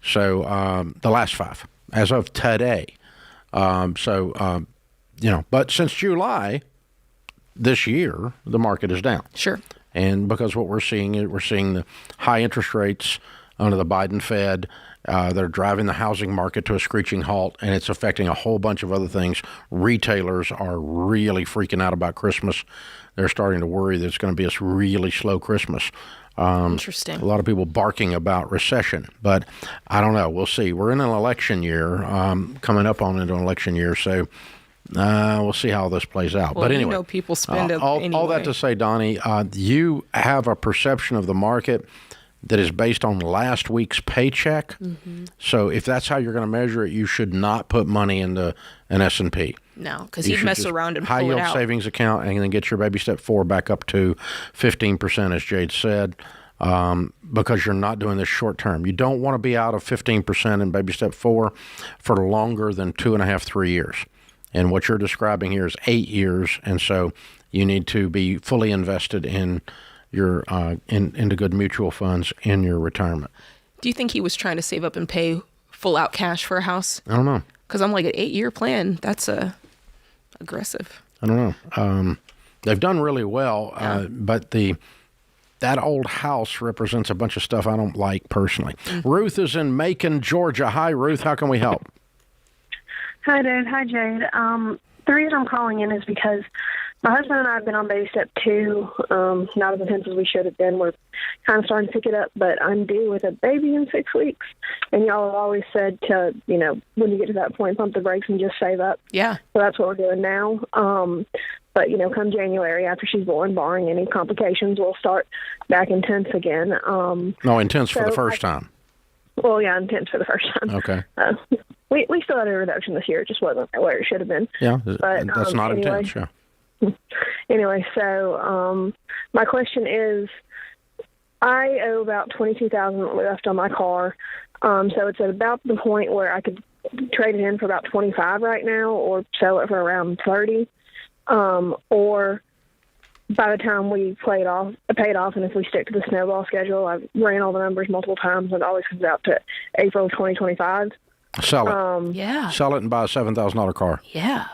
So the last 5, as of today. But since July this year, the market is down. Sure. And because what we're seeing the high interest rates under the Biden Fed that are driving the housing market to a screeching halt, and it's affecting a whole bunch of other things. Retailers are really freaking out about Christmas. They're starting to worry that it's going to be a really slow Christmas. Interesting. A lot of people barking about recession, but I don't know. We'll see. We're in an election year, coming up on into an election year, so we'll see how this plays out. Well, but anyway, people spend it all anyway. that to say, Donnie, you have a perception of the market that is based on last week's paycheck. So if that's how you're going to measure it, you should not put money into an S&P. No, because he'd mess around and pull it high yield out. savings account, and then get your baby step 4 back up to 15%, as Jade said, because you're not doing this short term. You don't want to be out of 15% in baby step 4 for longer than 2.5, 3 years. And what you're describing here is 8 years, and so you need to be fully invested in your into good mutual funds in your retirement. Do you think he was trying to save up and pay full out cash for a house? I don't know. Because I'm like, an 8-year plan, that's aggressive. I don't know. They've done really well, but that old house represents a bunch of stuff I don't like personally. Ruth is in Macon, Georgia. Hi, Ruth. How can we help? Hi, Dave. Hi, Jade. The reason I'm calling in is because my husband and I have been on baby step 2, not as intense as we should have been. We're kind of starting to pick it up, but I'm due with a baby in 6 weeks. And y'all have always said to, when you get to that point, pump the brakes and just save up. Yeah. So that's what we're doing now. But, come January, after she's born, barring any complications, we'll start back intense again. No, intense for the first time. Well, yeah, intense for the first time. Okay. We still had a reduction this year. It just wasn't where it should have been. Yeah, but, that's not anyway. intense, yeah. Anyway, so my question is, I owe about $22,000 left on my car. So it's at about the point where I could trade it in for about $25 right now, or sell it for around $30, or by the time we paid off, and if we stick to the snowball schedule, I've ran all the numbers multiple times, and it always comes out to April 2025. Sell it. Yeah. Sell it and buy a $7,000 car. Yeah.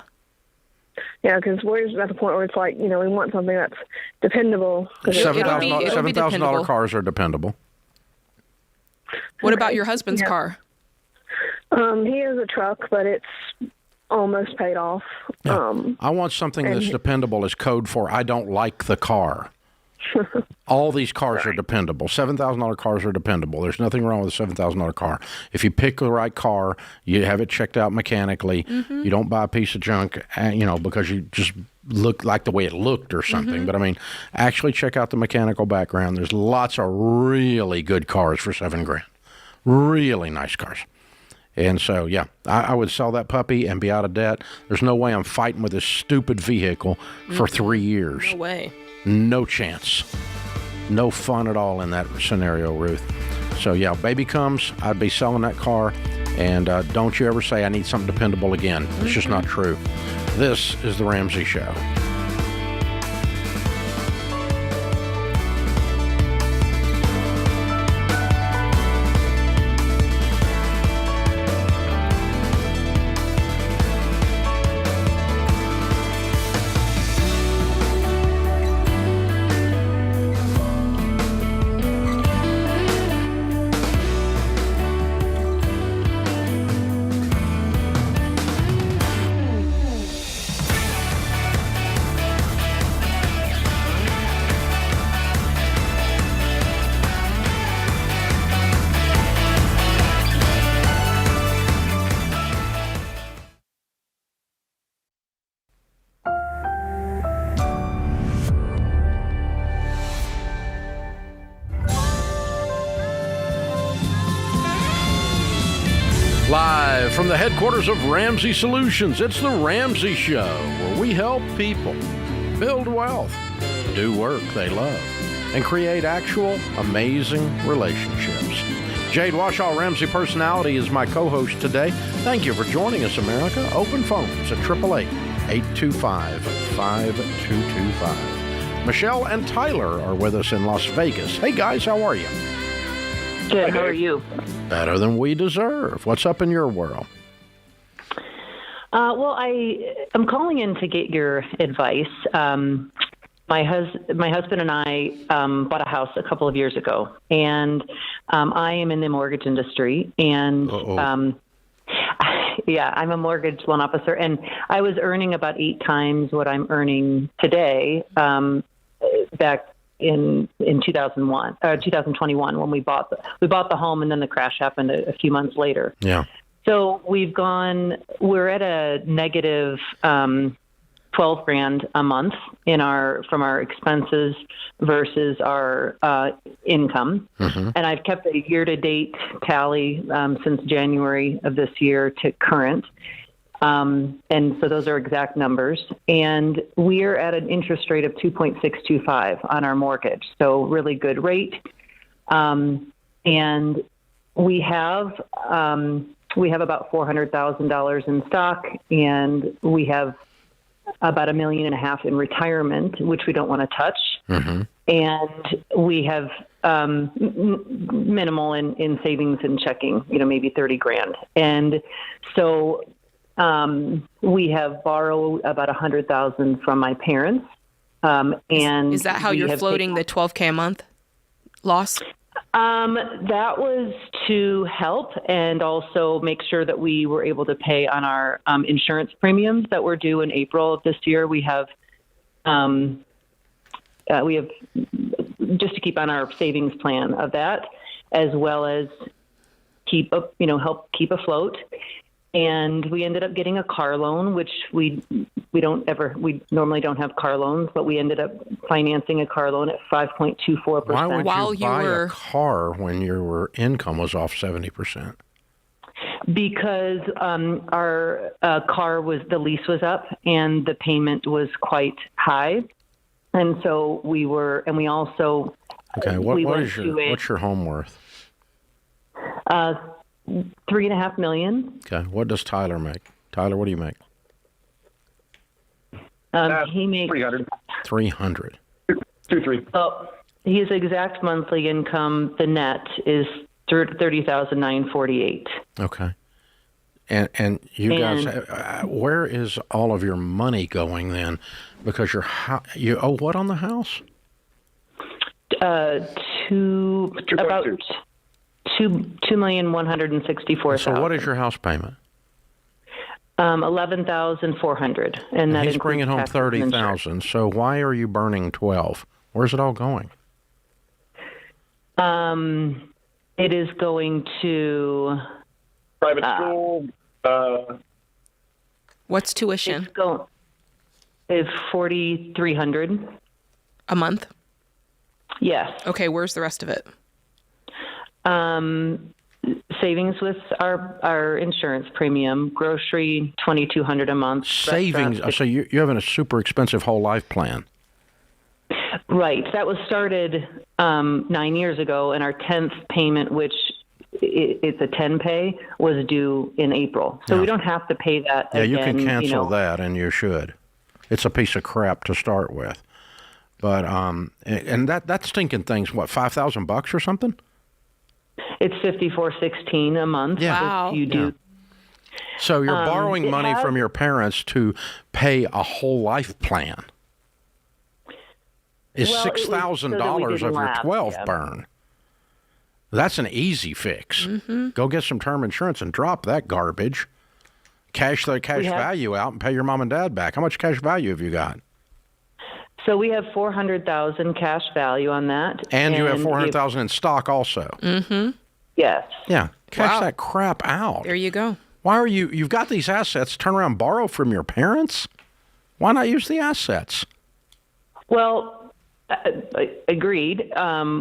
Yeah, because we're just at the point where it's like, we want something that's dependable. $7,000 cars are dependable. What about your husband's car? He has a truck, but it's almost paid off. Yeah. I want something that's dependable as code for I don't like the car. All these cars are dependable. $7,000 cars are dependable. There's nothing wrong with a $7,000 car. If you pick the right car, you have it checked out mechanically. You don't buy a piece of junk, because you just look like the way it looked or something. But actually check out the mechanical background. There's lots of really good cars for $7,000. Really nice cars. And so, yeah, I would sell that puppy and be out of debt. There's no way I'm fighting with this stupid vehicle for 3 years. No way. No chance. No fun at all in that scenario, Ruth. So, yeah, baby comes, I'd be selling that car. And don't you ever say, I need something dependable again. It's just not true. This is The Ramsey Show. Live from the headquarters of Ramsey Solutions, it's The Ramsey Show, where we help people build wealth, do work they love, and create actual amazing relationships. Jade Washaw, Ramsey Personality, is my co-host today. Thank you for joining us, America. Open phones at 888-825-5225. Michelle and Tyler are with us in Las Vegas. Hey, guys, how are you? Good. How are you? Better than we deserve. What's up in your world? Well, I'm calling in to get your advice. My husband and I bought a house a couple of years ago, and I am in the mortgage industry, and yeah, I'm a mortgage loan officer, and I was earning about 8 times what I'm earning today back in 2021 when we bought the home, and then the crash happened a few months later. Yeah. So we're at a negative $12,000 a month from our expenses versus our income. Mm-hmm. And I've kept a year-to-date tally since January of this year to current. And so those are exact numbers. And we're at an interest rate of 2.625 on our mortgage. So really good rate. And we have about $400,000 in stock, and we have about $1.5 million in retirement, which we don't want to touch. Mm-hmm. And we have minimal in savings and checking, maybe $30,000. And so we have borrowed about $100,000 from my parents. And is that how you're floating the $12,000 a month loss? That was to help and also make sure that we were able to pay on our insurance premiums that were due in April of this year. We have just to keep on our savings plan of that, as well as help keep afloat. And we ended up getting a car loan, which we normally don't have car loans, but we ended up financing a car loan at 5.24%. Why would you buy a car when your income was off 70%? Because our car the lease was up and the payment was quite high, and so we also okay. What's your home worth? $3.5 million. Okay. What does Tyler make? Tyler, what do you make? He makes 300. 300. 2-3. Oh, his exact monthly income, the net, is $30,948. Okay. And you guys, where is all of your money going then? Because you owe what on the house? About $2,164,000. So what is your house payment? $11,400, and that he's bringing home $30,000. So why are you burning $12,000? Where's it all going? It is going to private school. What's tuition? It's $4,300 a month. Yes. Okay. Where's the rest of it? Savings with our insurance premium, grocery $2,200 a month. Savings. So you're having a super expensive whole life plan. Right. That was started 9 years ago, and our 10th payment, which it's a 10 pay, was due in April. So we don't have to pay that again. Yeah, you can cancel that, and you should. It's a piece of crap to start with. But and that stinking thing's what, $5,000 or something? It's $54.16 a month. Yeah. Wow. You do. So you're borrowing money from your parents to pay a whole life plan. Is $6,000 of your 12 burn? That's an easy fix. Mm-hmm. Go get some term insurance and drop that garbage. Cash the value out and pay your mom and dad back. How much cash value have you got? So we have $400,000 cash value on that. And you have $400,000 in stock also. Mm-hmm. Yes. Yeah. Cash that crap out. There you go. Why are you've got these assets, turn around and borrow from your parents? Why not use the assets? Well, agreed.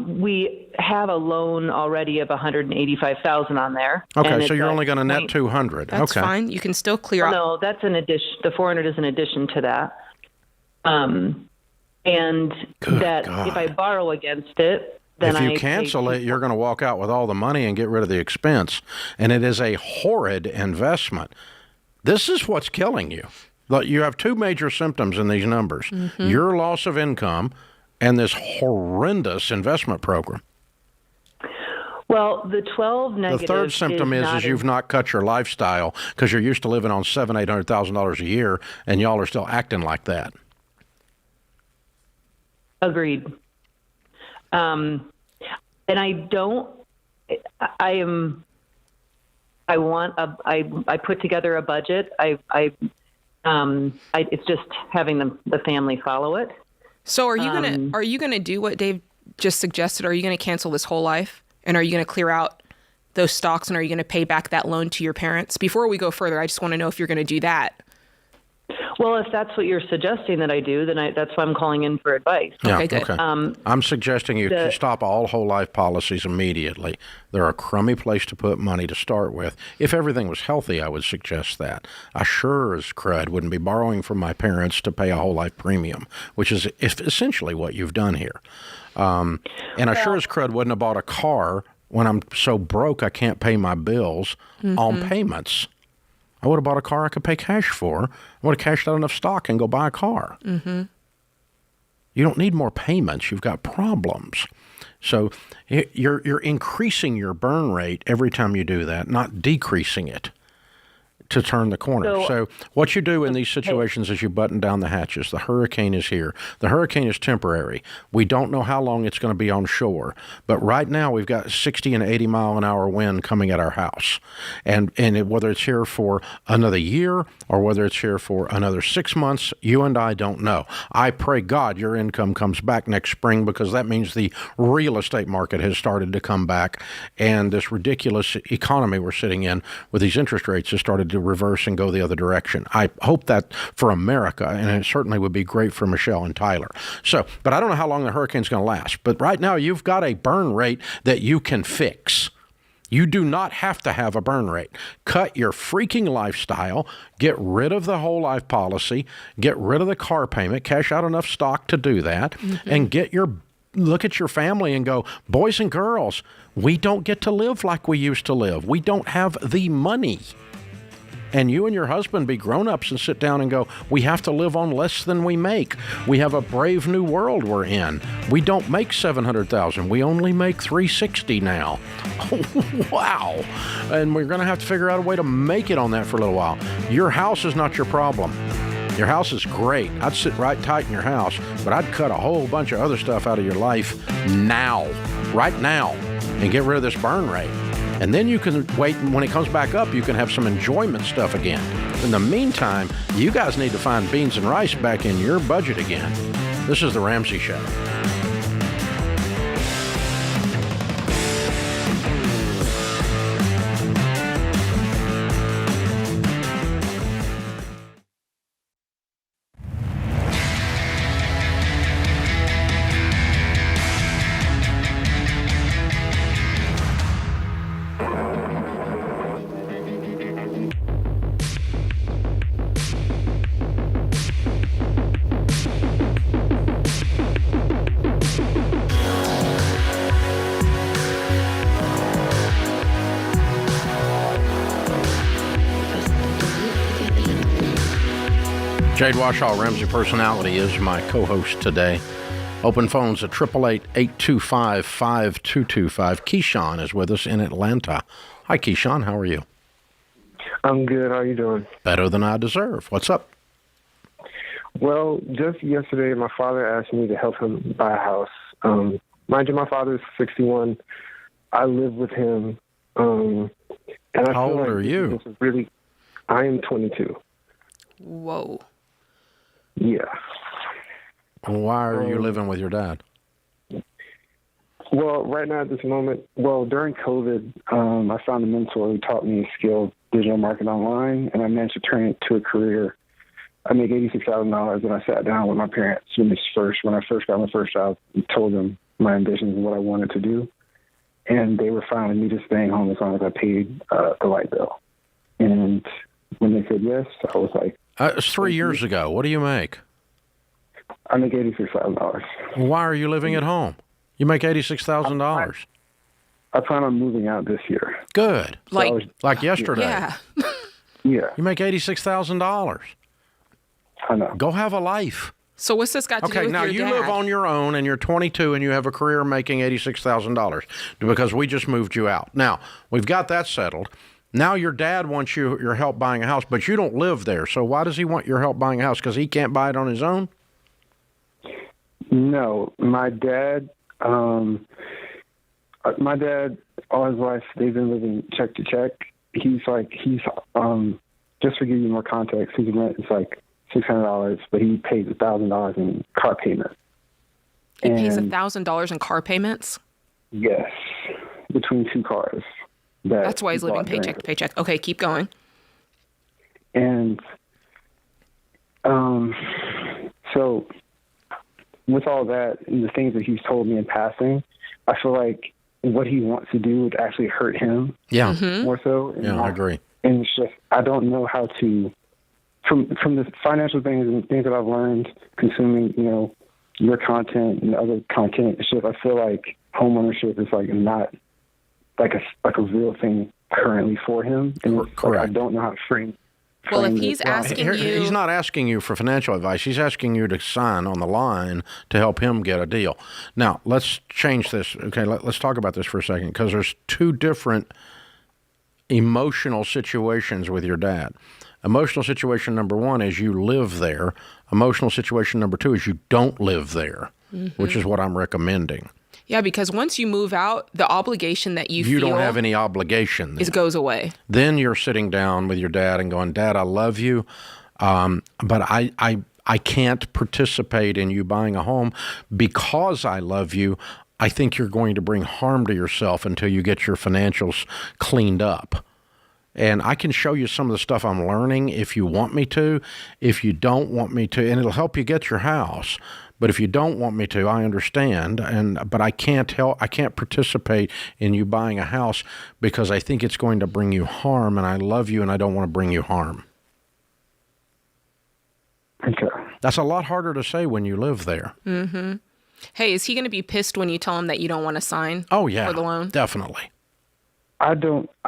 We have a loan already of $185,000 on there. Okay, so you're only going to net $200. That's okay. fine. You can still clear out. No, that's an addition. The $400 is an addition to that. And Good that God. if I borrow against it, then if you cancel it, you're going to walk out with all the money and get rid of the expense. And it is a horrid investment. This is what's killing you. Look, you have two major symptoms in these numbers. Mm-hmm. Your loss of income and this horrendous investment program. Well, the 12 negative. The third symptom is you've not cut your lifestyle because you're used to living on $700,000-$800,000 a year, and y'all are still acting like that. Agreed. And I don't. I put together a budget. It's just having the family follow it. So are you gonna do what Dave just suggested? Are you gonna cancel this whole life, and are you gonna clear out those stocks, and are you gonna pay back that loan to your parents? Before we go further, I just want to know if you're gonna do that. Well, if that's what you're suggesting that I do, then that's why I'm calling in for advice. Yeah, okay, good. I'm suggesting you stop all whole life policies immediately. They're a crummy place to put money to start with. If everything was healthy, I would suggest that. I sure as crud wouldn't be borrowing from my parents to pay a whole life premium, which is essentially what you've done here. And I sure as crud wouldn't have bought a car when I'm so broke I can't pay my bills on payments. I would have bought a car I could pay cash for. I would have cashed out enough stock and go buy a car. Mm-hmm. You don't need more payments. You've got problems. So you're increasing your burn rate every time you do that, not decreasing it to turn the corner. So what you do in these situations is you button down the hatches. The hurricane is here. The hurricane is temporary. We don't know how long it's going to be on shore. But right now we've got 60 and 80 mile an hour wind coming at our house. And whether it's here for another year or whether it's here for another 6 months, you and I don't know. I pray God your income comes back next spring because that means the real estate market has started to come back and this ridiculous economy we're sitting in with these interest rates has started to reverse and go the other direction. I hope that for America, and it certainly would be great for Michelle and Tyler. So, but I don't know how long the hurricane's going to last. But right now, you've got a burn rate that you can fix. You do not have to have a burn rate. Cut your freaking lifestyle, get rid of the whole life policy, get rid of the car payment, cash out enough stock to do that, and look at your family and go, boys and girls, we don't get to live like we used to live. We don't have the money. And you and your husband be grown-ups and sit down and go, we have to live on less than we make. We have a brave new world we're in. We don't make $700,000. We only make $360 now. Wow. And we're going to have to figure out a way to make it on that for a little while. Your house is not your problem. Your house is great. I'd sit right tight in your house, but I'd cut a whole bunch of other stuff out of your life now, right now, and get rid of this burn rate. And then you can wait, and when it comes back up, you can have some enjoyment stuff again. In the meantime, you guys need to find beans and rice back in your budget again. This is The Ramsey Show. Jade Washaw, Ramsey Personality, is my co-host today. Open phones at 888-825-5225. Keyshawn is with us in Atlanta. Hi, Keyshawn. How are you? I'm good. How are you doing? Better than I deserve. What's up? Well, just yesterday, my father asked me to help him buy a house. Mind you, my father's 61. I live with him. And I How feel old like are you? This is really, I am 22. Whoa. Yeah. Why are you living with your dad? Well, right now at this moment, during COVID, I found a mentor who taught me a skill, digital marketing online, and I managed to turn it to a career. I make $86,000, and I sat down with my parents when I first got my first job and told them my ambitions and what I wanted to do. And they were fine with me just staying home as long as I paid the light bill. And when they said yes, I was like... It's 3 years ago. What do you make? I make $86,000. Why are you living at home? You make $86,000. I plan on moving out this year. Good. So like yesterday. Yeah. Yeah. You make $86,000. I know. Go have a life. So what's this got to do with now your you dad? live on your own and you're 22 and you have a career making $86,000 because we just moved you out. Now, we've got that settled. Now your dad wants your help buying a house, but you don't live there. So why does he want your help buying a house? Because he can't buy it on his own? No, my dad, all his life, they've been living check to check. He's just to give you more context, his rent is like $600, but he pays $1,000 in car payment. He pays $1,000 in car payments? Yes, between two cars. That's why he's living paycheck to paycheck. Okay, keep going. And so with all that and the things that he's told me in passing, I feel like what he wants to do would actually hurt him. Yeah. More so. Yeah, I agree. And it's just, I don't know how to, from the financial things and things that I've learned consuming, your content and other content, it's just, I feel like homeownership is like not like a real thing currently for him. And it's Correct. Like, I don't know how to frame. Well, if he's asking you... He's not asking you for financial advice. He's asking you to sign on the line to help him get a deal. Now, let's change this. Okay, let's talk about this for a second because there's two different emotional situations with your dad. Emotional situation number one is you live there. Emotional situation number two is you don't live there, which is what I'm recommending. Yeah, because once you move out, the obligation that you feel... don't have any obligation then. It goes away. Then you're sitting down with your dad and going, Dad, I love you, but I can't participate in you buying a home because I love you. I think you're going to bring harm to yourself until you get your financials cleaned up. And I can show you some of the stuff I'm learning if you want me to. If you don't want me to, and it'll help you get your house. But if you don't want me to, I understand. But I can't participate in you buying a house because I think it's going to bring you harm, and I love you, and I don't want to bring you harm. Okay. That's a lot harder to say when you live there. Mm-hmm. Hey, is he going to be pissed when you tell him that you don't want to sign for the loan? Definitely. I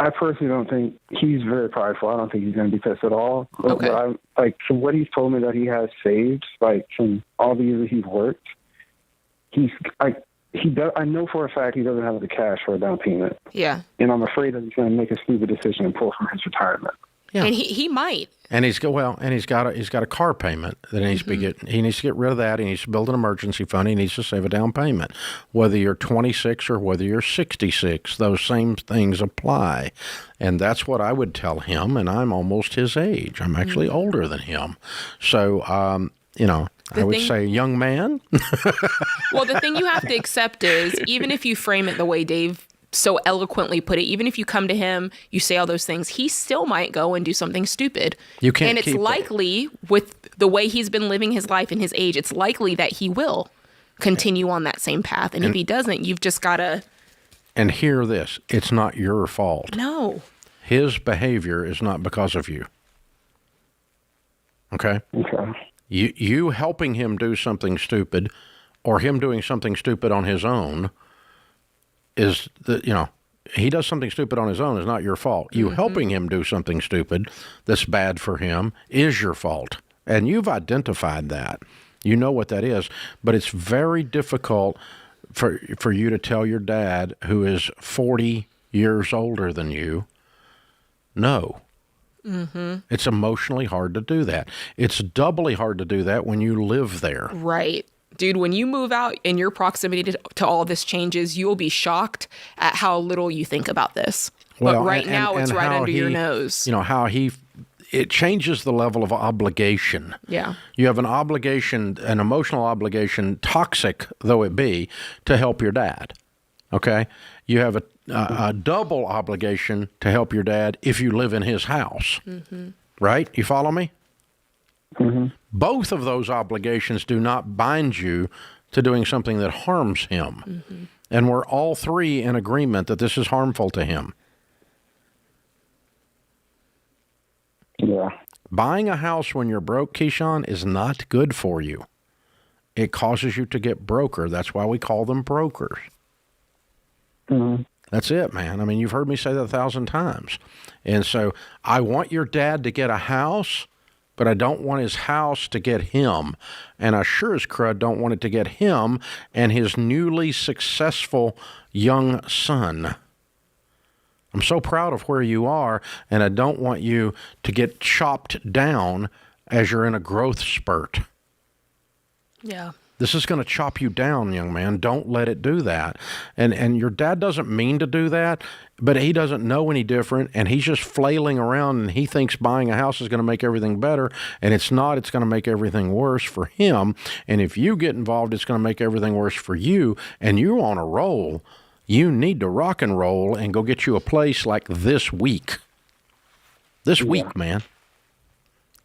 personally don't think he's very prideful. I don't think he's going to be pissed at all. Okay. But from what he's told me that he has saved, from all the years that he's worked, I know for a fact he doesn't have the cash for a down payment. Yeah. And I'm afraid that he's going to make a stupid decision and pull from his retirement. Yeah. And he might. And he's got a car payment that he needs to he needs to get rid of that. He needs to build an emergency fund. He needs to save a down payment. Whether you're 26 or whether you're 66, those same things apply. And that's what I would tell him. And I'm almost his age. I'm actually older than him. So, I would say, young man. Well, the thing you have to accept is even if you frame it the way Dave so eloquently put it, even if you come to him, you say all those things, he still might go and do something stupid. You can't. And it's likely with the way he's been living his life and his age, it's likely that he will continue on that same path. And if he doesn't, you've just got to... And hear this, it's not your fault. No. His behavior is not because of you. Okay? Okay. You helping him do something stupid or him doing something stupid on his own is he does something stupid on his own is not your fault. You helping him do something stupid that's bad for him is your fault. And you've identified that. You know what that is. But it's very difficult for you to tell your dad, who is 40 years older than you, no. Mm-hmm. It's emotionally hard to do that. It's doubly hard to do that when you live there. Right. Dude, when you move out and your proximity to all this changes, you'll be shocked at how little you think about this. Well, but now it's right under your nose. You know, it changes the level of obligation. Yeah. You have an obligation, an emotional obligation, toxic though it be, to help your dad. Okay? You have a double obligation to help your dad if you live in his house. Mm-hmm. Right? You follow me? Mm-hmm. Both of those obligations do not bind you to doing something that harms him. Mm-hmm. And we're all three in agreement that this is harmful to him. Yeah. Buying a house when you're broke, Keyshawn, is not good for you. It causes you to get broker. That's why we call them brokers. Mm-hmm. That's it, man. I mean, you've heard me say that 1,000 times. And so I want your dad to get a house, but I don't want his house to get him. And I sure as crud don't want it to get him and his newly successful young son. I'm so proud of where you are, and I don't want you to get chopped down as you're in a growth spurt. Yeah. This is going to chop you down, young man. Don't let it do that. And your dad doesn't mean to do that, but he doesn't know any different, and he's just flailing around, and he thinks buying a house is going to make everything better, and it's not. It's going to make everything worse for him. And if you get involved, it's going to make everything worse for you, and you're on a roll. You need to rock and roll and go get you a place like this week. This week, man.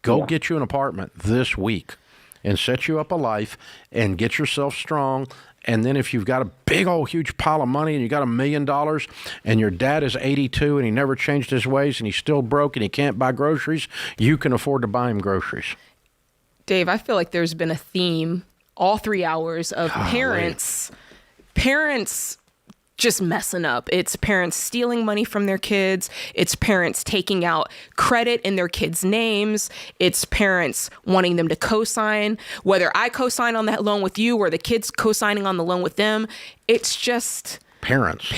Go get you an apartment this week and set you up a life and get yourself strong. And then if you've got a big old huge pile of money and you got $1 million and your dad is 82 and he never changed his ways and he's still broke and he can't buy groceries, you can afford to buy him groceries. Dave, I feel like there's been a theme all 3 hours of parents just messing up. It's parents stealing money from their kids. It's parents taking out credit in their kids' names. It's parents wanting them to co-sign, whether I co-sign on that loan with you or the kids co-signing on the loan with them. It's just parents.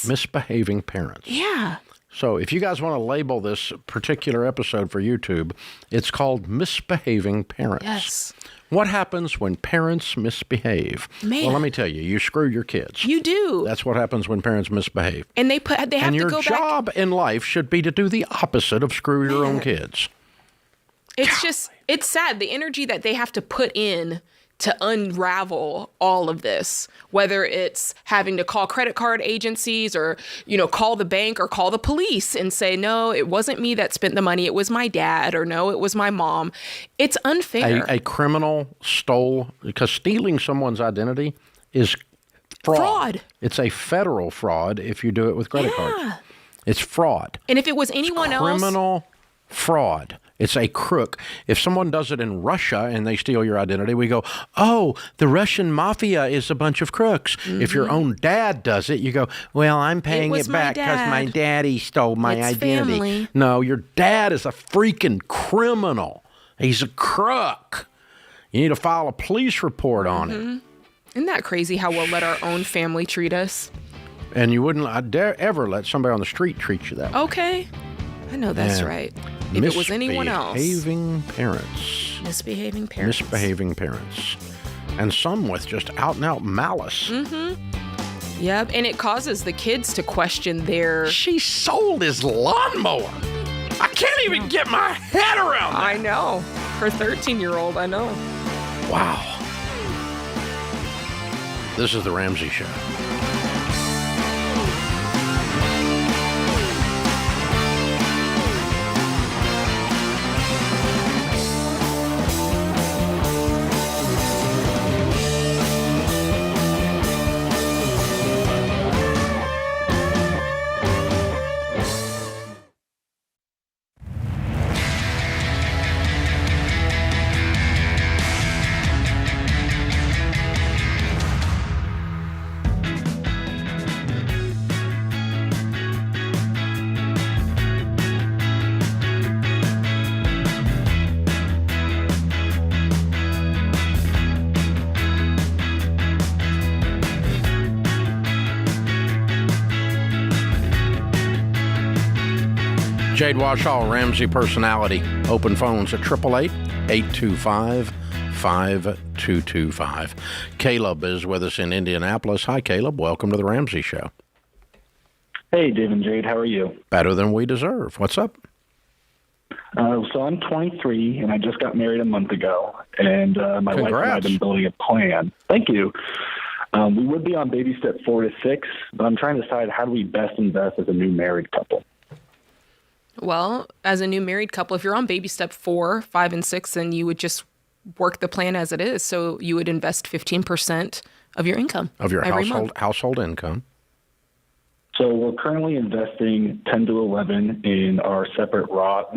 Misbehaving parents. Yeah. So if you guys want to label this particular episode for YouTube, it's called Misbehaving Parents. Yes. What happens when parents misbehave? Man. Well, let me tell you, you screw your kids. You do. That's what happens when parents misbehave. And they have to go back. And your job in life should be to do the opposite of screw your own kids. It's sad, the energy that they have to put in to unravel all of this, whether it's having to call credit card agencies or, call the bank or call the police and say, no, it wasn't me that spent the money. It was my dad, or no, it was my mom. It's unfair. A criminal stole, because stealing someone's identity is fraud. It's a federal fraud if you do it with credit cards. It's fraud. And if it was anyone else. Criminal fraud. It's a crook. If someone does it in Russia and they steal your identity, we go, oh, the Russian mafia is a bunch of crooks. Mm-hmm. If your own dad does it, you go, well, I'm paying it back because my daddy stole my identity. Family. No, your dad is a freaking criminal. He's a crook. You need to file a police report on him. Isn't that crazy how we'll let our own family treat us? And you wouldn't dare ever let somebody on the street treat you that way. Okay. I know that's right. If it was anyone else. Misbehaving parents. Misbehaving parents. And some with just out-and-out malice. Mm-hmm. Yep, and it causes the kids to question their... She sold his lawnmower. I can't even get my head around that. I know. For a 13-year-old, I know. Wow. This is The Ramsey Show. Jade Washall, Ramsey Personality. Open phones at 888-825-5225. Caleb is with us in Indianapolis. Hi, Caleb. Welcome to the Ramsey Show. Hey, Dave and Jade. How are you? Better than we deserve. What's up? So I'm 23, and I just got married a month ago, and my wife and I have been building a plan. Thank you. We would be on baby step 4 to 6, but I'm trying to decide how do we best invest as a new married couple. Well, as a new married couple, if you're on baby step 4, 5, and 6, then you would just work the plan as it is. So you would invest 15% of your income. Of your household income. So we're currently investing 10 to 11 in our separate Roth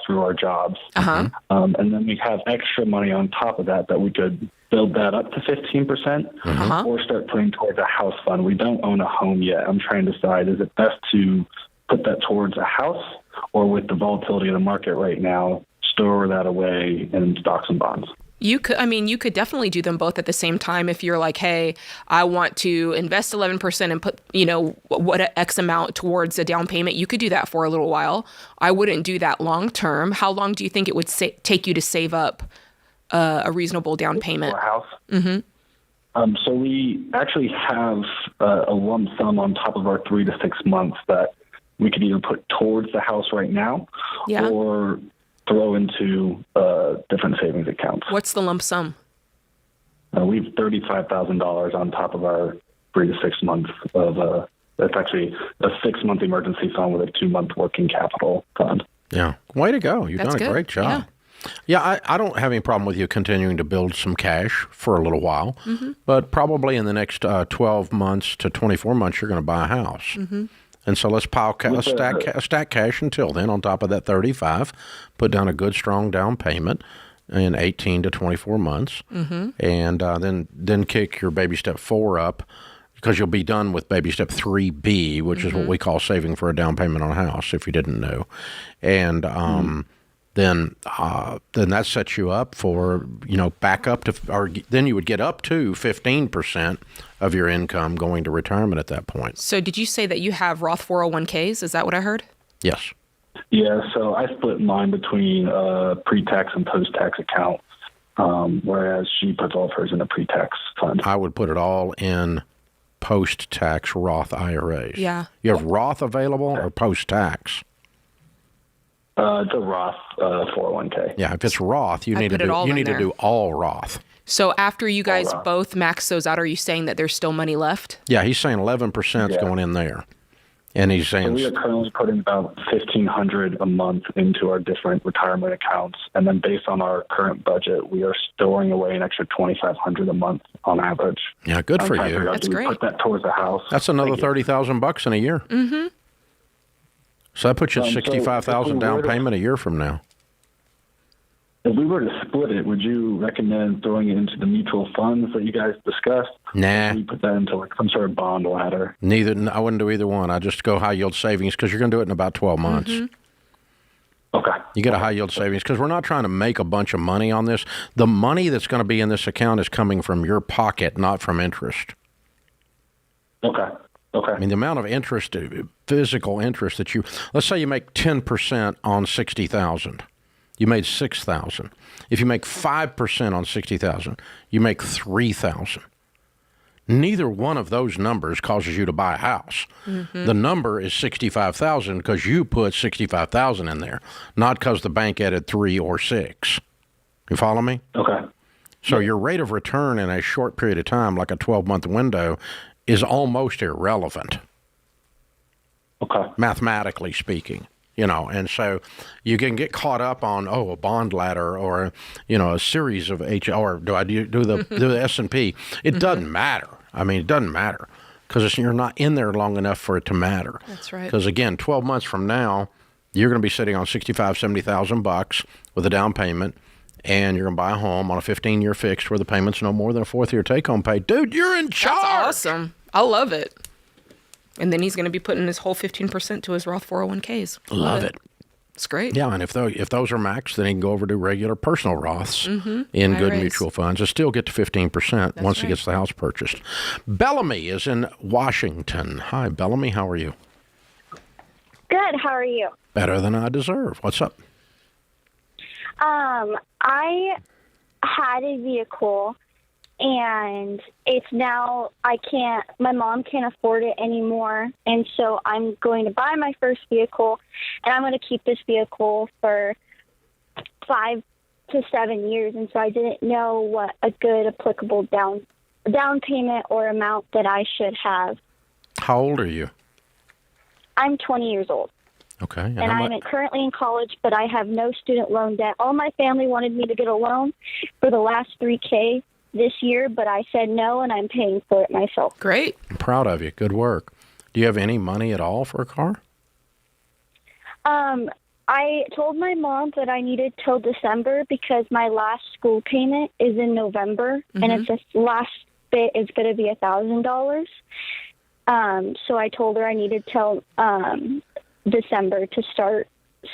through our jobs. Uh-huh. And then we have extra money on top of that we could build that up to 15% or start putting towards a house fund. We don't own a home yet. I'm trying to decide, is it best to put that towards a house, or with the volatility of the market right now, store that away in stocks and bonds? You could definitely do them both at the same time. If you're like, hey, I want to invest 11% and put, what X amount towards a down payment, you could do that for a little while. I wouldn't do that long term. How long do you think it would take you to save up a reasonable down payment? For a house? Mm-hmm. So we actually have a lump sum on top of our 3 to 6 months that we could either put towards the house right now or throw into different savings accounts. What's the lump sum? We have $35,000 on top of our 3 to 6 months of that's actually a 6-month emergency fund with a 2-month working capital fund. Yeah. Way to go. You've That's done a good. great job. Yeah, I don't have any problem with you continuing to build some cash for a little while, but probably in the next 12 months to 24 months, you're going to buy a house. Mm-hmm. And so let's stack cash until then on top of that 35, put down a good strong down payment in 18 to 24 months, and then kick your baby step 4 up, because you'll be done with baby step 3B, which is what we call saving for a down payment on a house, if you didn't know. And then that sets you up for, back up to, or then you would get up to 15% of your income going to retirement at that point. So did you say that you have Roth 401ks? Is that what I heard? Yes. Yeah, so I split mine between pre-tax and post-tax account, whereas she puts all of hers in a pre-tax fund. I would put it all in post-tax Roth IRAs. Yeah. You have Roth available or post-tax? It's a Roth 401k. Yeah, if it's Roth, you need to do all Roth. So after you guys both max those out, are you saying that there's still money left? Yeah, he's saying 11% is going in there. And he's saying... So we are currently putting about $1,500 a month into our different retirement accounts. And then based on our current budget, we are storing away an extra $2,500 a month on average. Yeah, good for you. That's great. Put that towards the house. That's another $30,000 in a year. Mm-hmm. So that puts you at $65,000 down payment a year from now. If we were to split it, would you recommend throwing it into the mutual funds that you guys discussed? Nah. Or we put that into like some sort of bond ladder? Neither. I wouldn't do either one. I just go high yield savings, because you're going to do it in about 12 months. Okay. You get a high yield savings, because we're not trying to make a bunch of money on this. The money that's going to be in this account is coming from your pocket, not from interest. Okay. I mean, the amount of interest, physical interest that let's say you make 10% on 60,000. You made 6,000. If you make 5% on 60,000, you make 3,000. Neither one of those numbers causes you to buy a house. The number is 65,000 because you put 65,000 in there, not because the bank added 3 or 6. You follow me? Okay. So your rate of return in a short period of time, like a 12-month window, is almost irrelevant. Okay. Mathematically speaking. And so you can get caught up on, a bond ladder or, a series of or do I do the S&P? It doesn't matter. I mean, it doesn't matter because you're not in there long enough for it to matter. That's right. Because again, 12 months from now, you're going to be sitting on $65,000-$70,000 with a down payment, and you're going to buy a home on a 15-year fixed where the payment's no more than a fourth-year take-home pay. Dude, you're in charge. That's awesome. I love it. And then he's going to be putting his whole 15% to his Roth 401ks. Love it. It's great. Yeah, and if those are maxed, then he can go over to regular personal Roths in good mutual funds and still get to 15% once he gets the house purchased. Bellamy is in Washington. Hi, Bellamy. How are you? Good. How are you? Better than I deserve. What's up? I had a vehicle, and it's now my mom can't afford it anymore, and so I'm going to buy my first vehicle, and I'm going to keep this vehicle for 5 to 7 years, and so I didn't know what a good applicable down payment or amount that I should have. How old are you? I'm 20 years old. Okay. And I'm currently in college, but I have no student loan debt. All my family wanted me to get a loan for the last $3,000 this year, but I said no, and I'm paying for it myself. Great. I'm proud of you. Good work. Do you have any money at all for a car? I told my mom that I needed till December because my last school payment is in November, and it's the last bit is going to be $1,000. So I told her I needed till December to start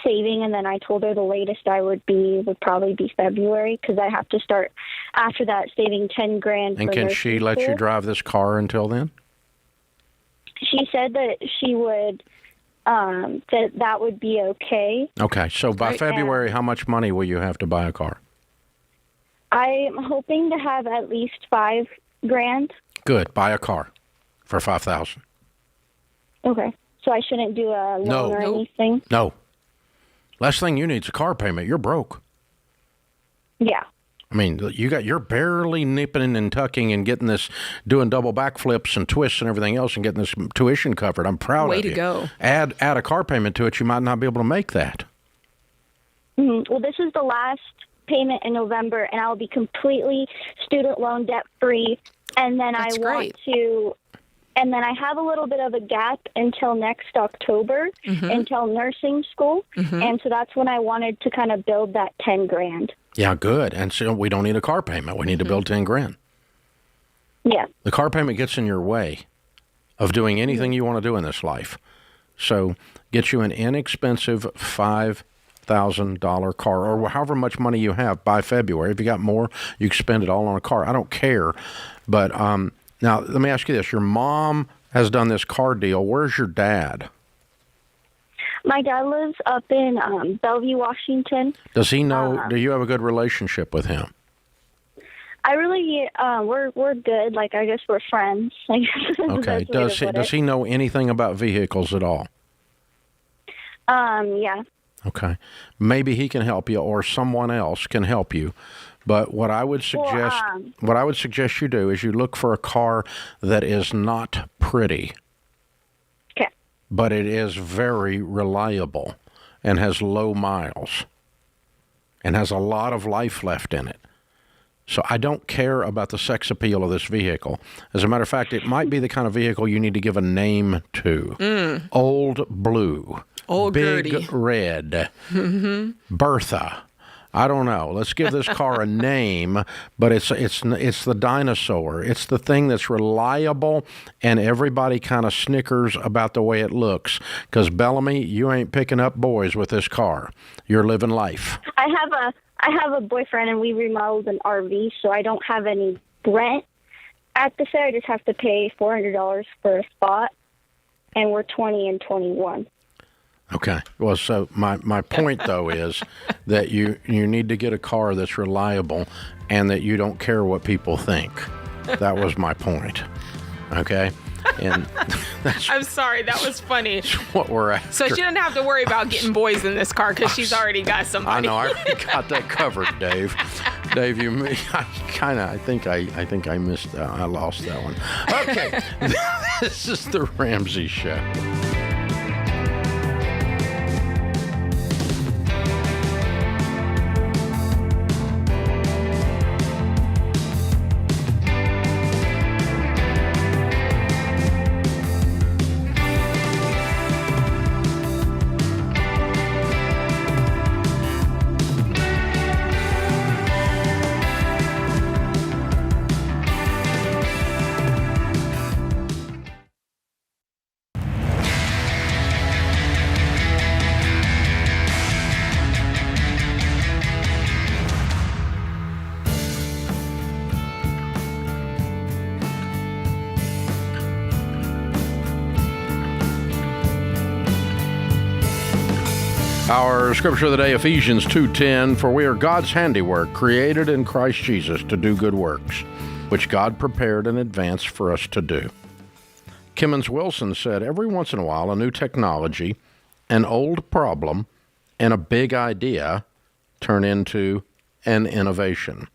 saving, and then I told her the latest I would probably be February because I have to start after that saving $10,000. And can she let you drive this car until then? She said that she would. That would be okay. Okay, so by February, how much money will you have to buy a car? I'm hoping to have at least $5,000. Good, buy a car for $5,000. Okay. So I shouldn't do a loan or anything? No. Last thing you need is a car payment. You're broke. Yeah. I mean, you're barely nipping and tucking and getting this, doing double backflips and twists and everything else and getting this tuition covered. I'm proud of you. Way to go. Add a car payment to it. You might not be able to make that. Mm-hmm. Well, this is the last payment in November, and I'll be completely student loan debt free. And then That's great. And then I have a little bit of a gap until next October, until nursing school. And so that's when I wanted to kind of build that $10,000. Yeah, good. And so we don't need a car payment. We need to build $10,000. Yeah. The car payment gets in your way of doing anything you want to do in this life. So get you an inexpensive $5,000 car, or however much money you have by February. If you got more, you can spend it all on a car. I don't care. But now, let me ask you this. Your mom has done this car deal. Where's your dad? My dad lives up in Bellevue, Washington. Does he know, do you have a good relationship with him? I really, we're good. Like, I guess we're friends. Okay. Does he know anything about vehicles at all? Yeah. Okay. Maybe he can help you, or someone else can help you. But what I would suggest you do is you look for a car that is not pretty. Okay. But it is very reliable and has low miles and has a lot of life left in it. So I don't care about the sex appeal of this vehicle. As a matter of fact, it might be the kind of vehicle you need to give a name to. Old Blue. Old Big Gertie. Red. Bertha. I don't know. Let's give this car a name, but it's the dinosaur. It's the thing that's reliable, and everybody kind of snickers about the way it looks. Because Bellamy, you ain't picking up boys with this car. You're living life. I have a boyfriend, and we remodeled an RV, so I don't have any rent at the fair. I just have to pay $400 for a spot, and we're 20 and 21. Okay. Well, so my point, though, is that you need to get a car that's reliable and that you don't care what people think. That was my point. Okay? And I'm sorry, that was funny. That's what we're after. So she doesn't have to worry about getting boys in this car because she's already got somebody. I know. I already got that covered, Dave. Dave, I think I missed. I lost that one. Okay. This is the Ramsey Show. Our scripture of the day, Ephesians 2:10, for we are God's handiwork, created in Christ Jesus to do good works, which God prepared in advance for us to do. Kimmons Wilson said, every once in a while, a new technology, an old problem, and a big idea turn into an innovation.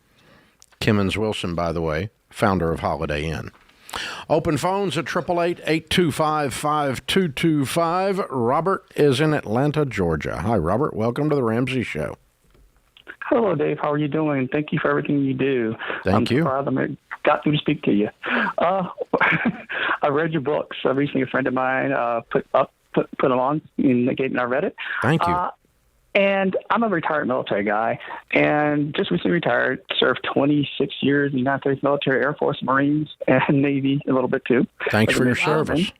Kimmons Wilson, by the way, founder of Holiday Inn. Open phones at 888-825-5225. Robert is in Atlanta, Georgia. Hi, Robert. Welcome to the Ramsey Show. Hello, Dave. How are you doing? Thank you for everything you do. Thank you. I'm surprised I got through to speak to you. I read your books. Recently, a friend of mine put them on in the gate, and I read it. Thank you. And I'm a retired military guy, and just recently retired, served 26 years in the United States military, Air Force, Marines, and Navy a little bit too. Thanks for your service.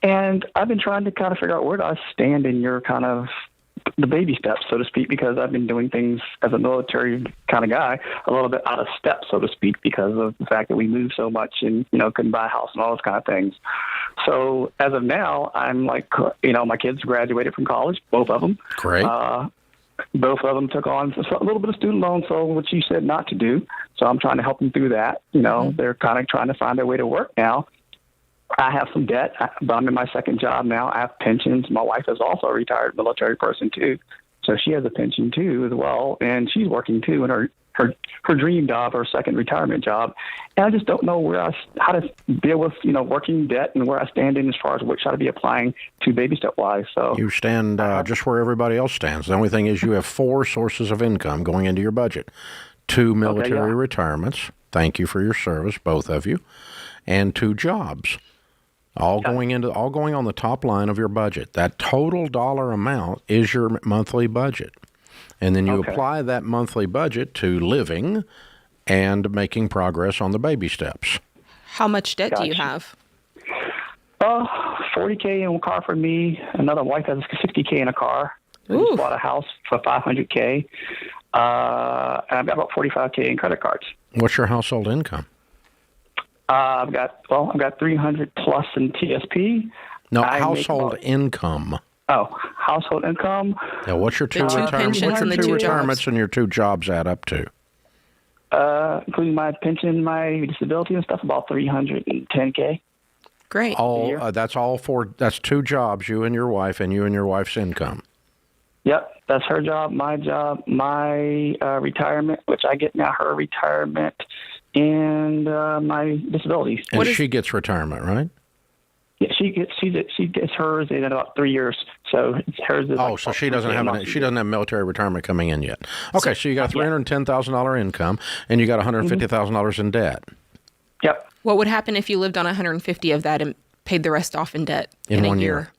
And I've been trying to kind of figure out where do I stand in your kind of the baby steps, so to speak, because I've been doing things as a military kind of guy a little bit out of step, so to speak, because of the fact that we moved so much and, couldn't buy a house and all those kind of things. So as of now, I'm like, my kids graduated from college, both of them. Great. Both of them took on a little bit of student loan, so which you said not to do. So I'm trying to help them through that. They're kind of trying to find their way to work now. I have some debt, but I'm in my second job now. I have pensions. My wife is also a retired military person, too. So she has a pension, too, as well. And she's working, too, in her dream job, her second retirement job. And I just don't know how to deal with, working debt and where I stand in as far as what should I be applying to baby step-wise. So you stand just where everybody else stands. The only thing is you have 4 sources of income going into your budget. 2 military retirements. Thank you for your service, both of you. And 2 jobs. All going on the top line of your budget. That total dollar amount is your monthly budget. And then you apply that monthly budget to living and making progress on the baby steps. How much debt do you have? $40K in a car for me. Another wife has $60K in a car. I just bought a house for $500K. And I've got about $45K in credit cards. What's your household income? I've got 300 plus in TSP. No, household income. Oh, household income. Yeah, what's your 2 retirements? What's your 2 retirements and your 2 jobs add up to? Including my pension, my disability and stuff, about $310K. Great. That's 2 jobs, you and your wife, and you and your wife's income. Yep, that's her job, my retirement, which I get now, her retirement, and my disabilities. And she gets retirement, right? Yeah, she gets hers in about 3 years. So hers is. So she doesn't have military retirement coming in yet. Okay, so you got a $310,000 income, and you got $150,000 in debt. Yep. What would happen if you lived on $150 of that and paid the rest off in debt in a 1 year?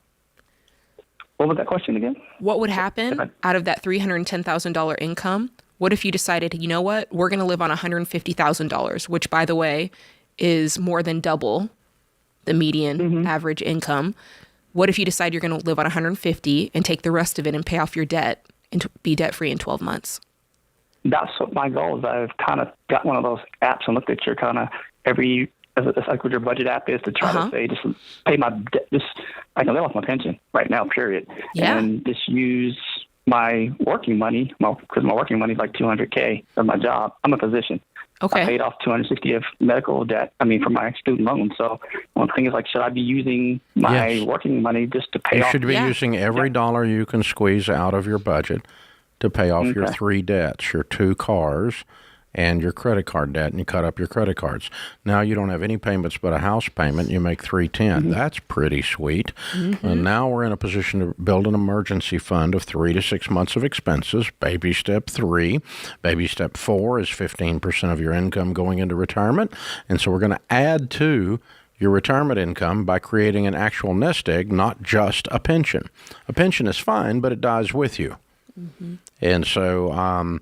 What was that question again? What would happen out of that $310,000 income? What if you decided, you know what, we're going to live on $150,000, which, by the way, is more than double the median average income. What if you decide you're going to live on $150 and take the rest of it and pay off your debt and be debt-free in 12 months? That's what my goal is. I've kind of got one of those apps and looked at your kind of it's like what your budget app is to try to say, just pay my debt. I can live off my pension right now, period. Yeah. And just use my working money, because my working money is like $200K of my job. I'm a physician. Okay. I paid off $260 of medical debt, for my student loan. So one thing is should I be using my working money just to pay off? You should be using every dollar you can squeeze out of your budget to pay off your 3 debts, your 2 cars, and your credit card debt, and you cut up your credit cards. Now you don't have any payments but a house payment. You make $310. That's pretty sweet. And now we're in a position to build an emergency fund of 3 to 6 months of expenses. Baby step 3. Baby step 4 is 15% of your income going into retirement. And so we're going to add to your retirement income by creating an actual nest egg, not just a pension. A pension is fine, but it dies with you. And so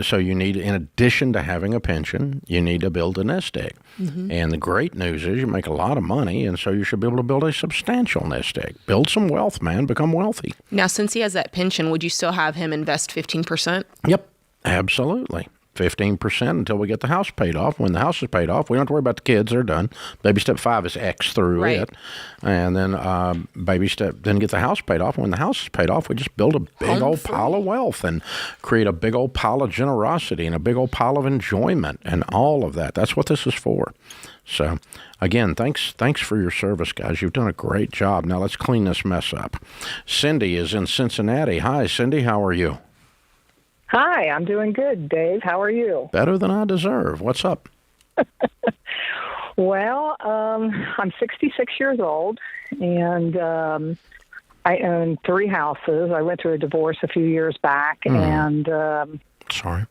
so you need, in addition to having a pension, you need to build a nest egg. And the great news is you make a lot of money, and so you should be able to build a substantial nest egg. Build some wealth, man. Become wealthy. Now, since he has that pension, would you still have him invest 15%? Yep, absolutely. 15% until we get the house paid off. When the house is paid off, we don't have to worry about the kids. They're done. Baby step 5 is X through it. And then then get the house paid off. When the house is paid off, we just build a big old pile of wealth and create a big old pile of generosity and a big old pile of enjoyment and all of that. That's what this is for. So, again, thanks for your service, guys. You've done a great job. Now let's clean this mess up. Cindy is in Cincinnati. Hi, Cindy. How are you? Hi, I'm doing good, Dave. How are you? Better than I deserve. What's up? Well, I'm 66 years old, and I own 3 houses. I went through a divorce a few years back, and sorry.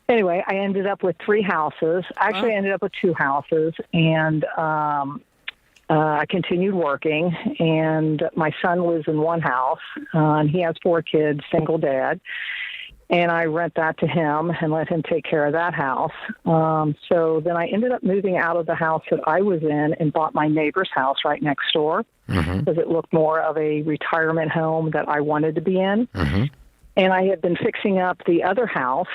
Anyway, I ended up with 3 houses. Actually, I ended up with 2 houses, and I continued working, and my son lives in one house, and he has 4 kids, single dad, and I rent that to him and let him take care of that house. So then I ended up moving out of the house that I was in and bought my neighbor's house right next door because it looked more of a retirement home that I wanted to be in. And I had been fixing up the other house,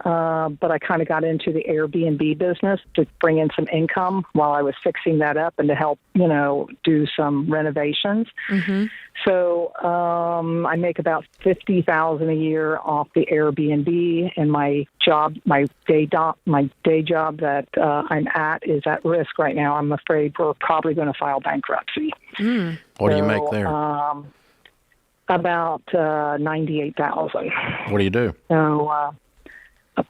but I kind of got into the Airbnb business to bring in some income while I was fixing that up and to help, do some renovations. So I make about $50,000 a year off the Airbnb, and my day job that I'm at is at risk right now. I'm afraid we're probably going to file bankruptcy. What do you make there? About $98,000. What do you do? So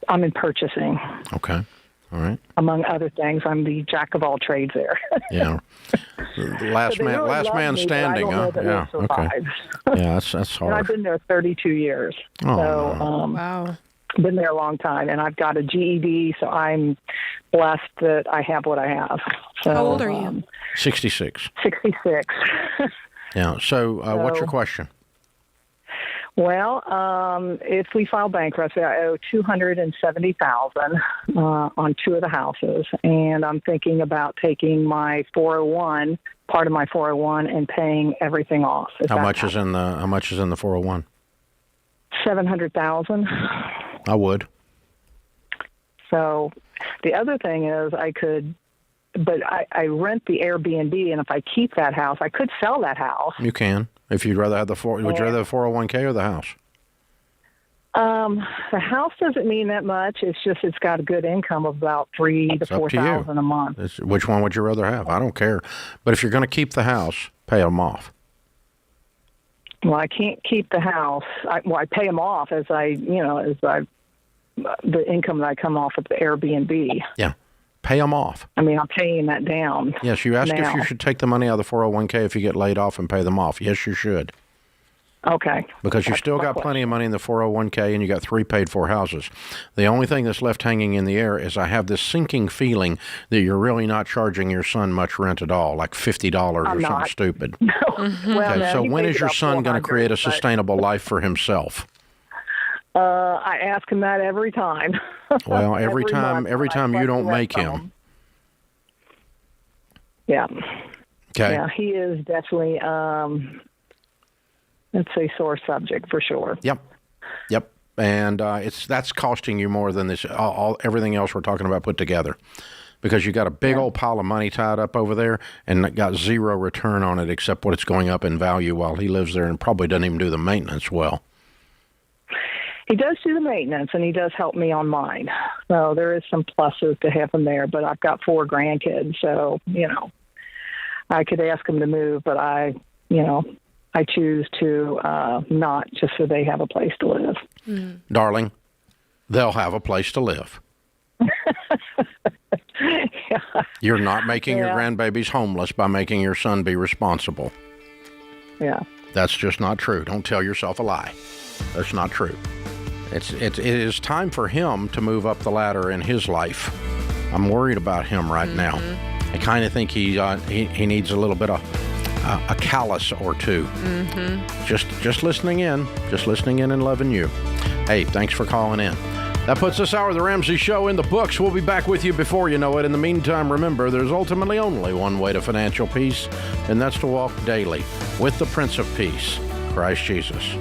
I'm in purchasing. Okay. All right. Among other things, I'm the jack of all trades there. Yeah. Last man standing, huh? Yeah. Okay. Yeah, that's hard. And I've been there 32 years. Oh, so wow. Been there a long time, and I've got a GED, so I'm blessed that I have what I have. So, how old are you? 66. 66. Yeah. So what's your question? Well, if we file bankruptcy, I owe $270,000 on 2 of the houses, and I'm thinking about taking my 401, part of my 401, and paying everything off. How much is in the 401? $700,000. I would. So the other thing is but I rent the Airbnb, and if I keep that house, I could sell that house. You can. If you'd rather have would you rather have the 401k or the house? The house doesn't mean that much. It's just it's got a good income of about $3,000 to $4,000 a month. Which one would you rather have? I don't care. But if you're going to keep the house, pay them off. Well, I can't keep the house. I pay them off as the income that I come off of the Airbnb. Yeah. Pay them off. I mean, I'm paying that down. Yes, you asked if you should take the money out of the 401k if you get laid off and pay them off. Yes, you should. Okay. Because you still got plenty of money in the 401k and you got 3 paid-for houses. The only thing that's left hanging in the air is I have this sinking feeling that you're really not charging your son much rent at all, like $50 or something stupid. No. Okay, Well, so when is your son going to create a sustainable life for himself? I ask him that every time. Well, every time you don't make him. Yeah. Okay. Yeah, he is definitely, it's a sore subject for sure. Yep. And that's costing you more than this everything else we're talking about put together, because you got a big old pile of money tied up over there and got zero return on it except what it's going up in value while he lives there and probably doesn't even do the maintenance well. He does do the maintenance, and he does help me on mine. So there is some pluses to have him there, but I've got 4 grandkids, so, I could ask him to move, but I choose to not, just so they have a place to live. Darling, they'll have a place to live. Yeah. You're not making your grandbabies homeless by making your son be responsible. Yeah. That's just not true. Don't tell yourself a lie. That's not true. It is time for him to move up the ladder in his life. I'm worried about him right now. I kind of think he needs a little bit of a callus or two. Just listening in and loving you. Hey, thanks for calling in. That puts this hour of the Ramsey Show in the books. We'll be back with you before you know it. In the meantime, remember, there's ultimately only one way to financial peace, and that's to walk daily with the Prince of Peace, Christ Jesus.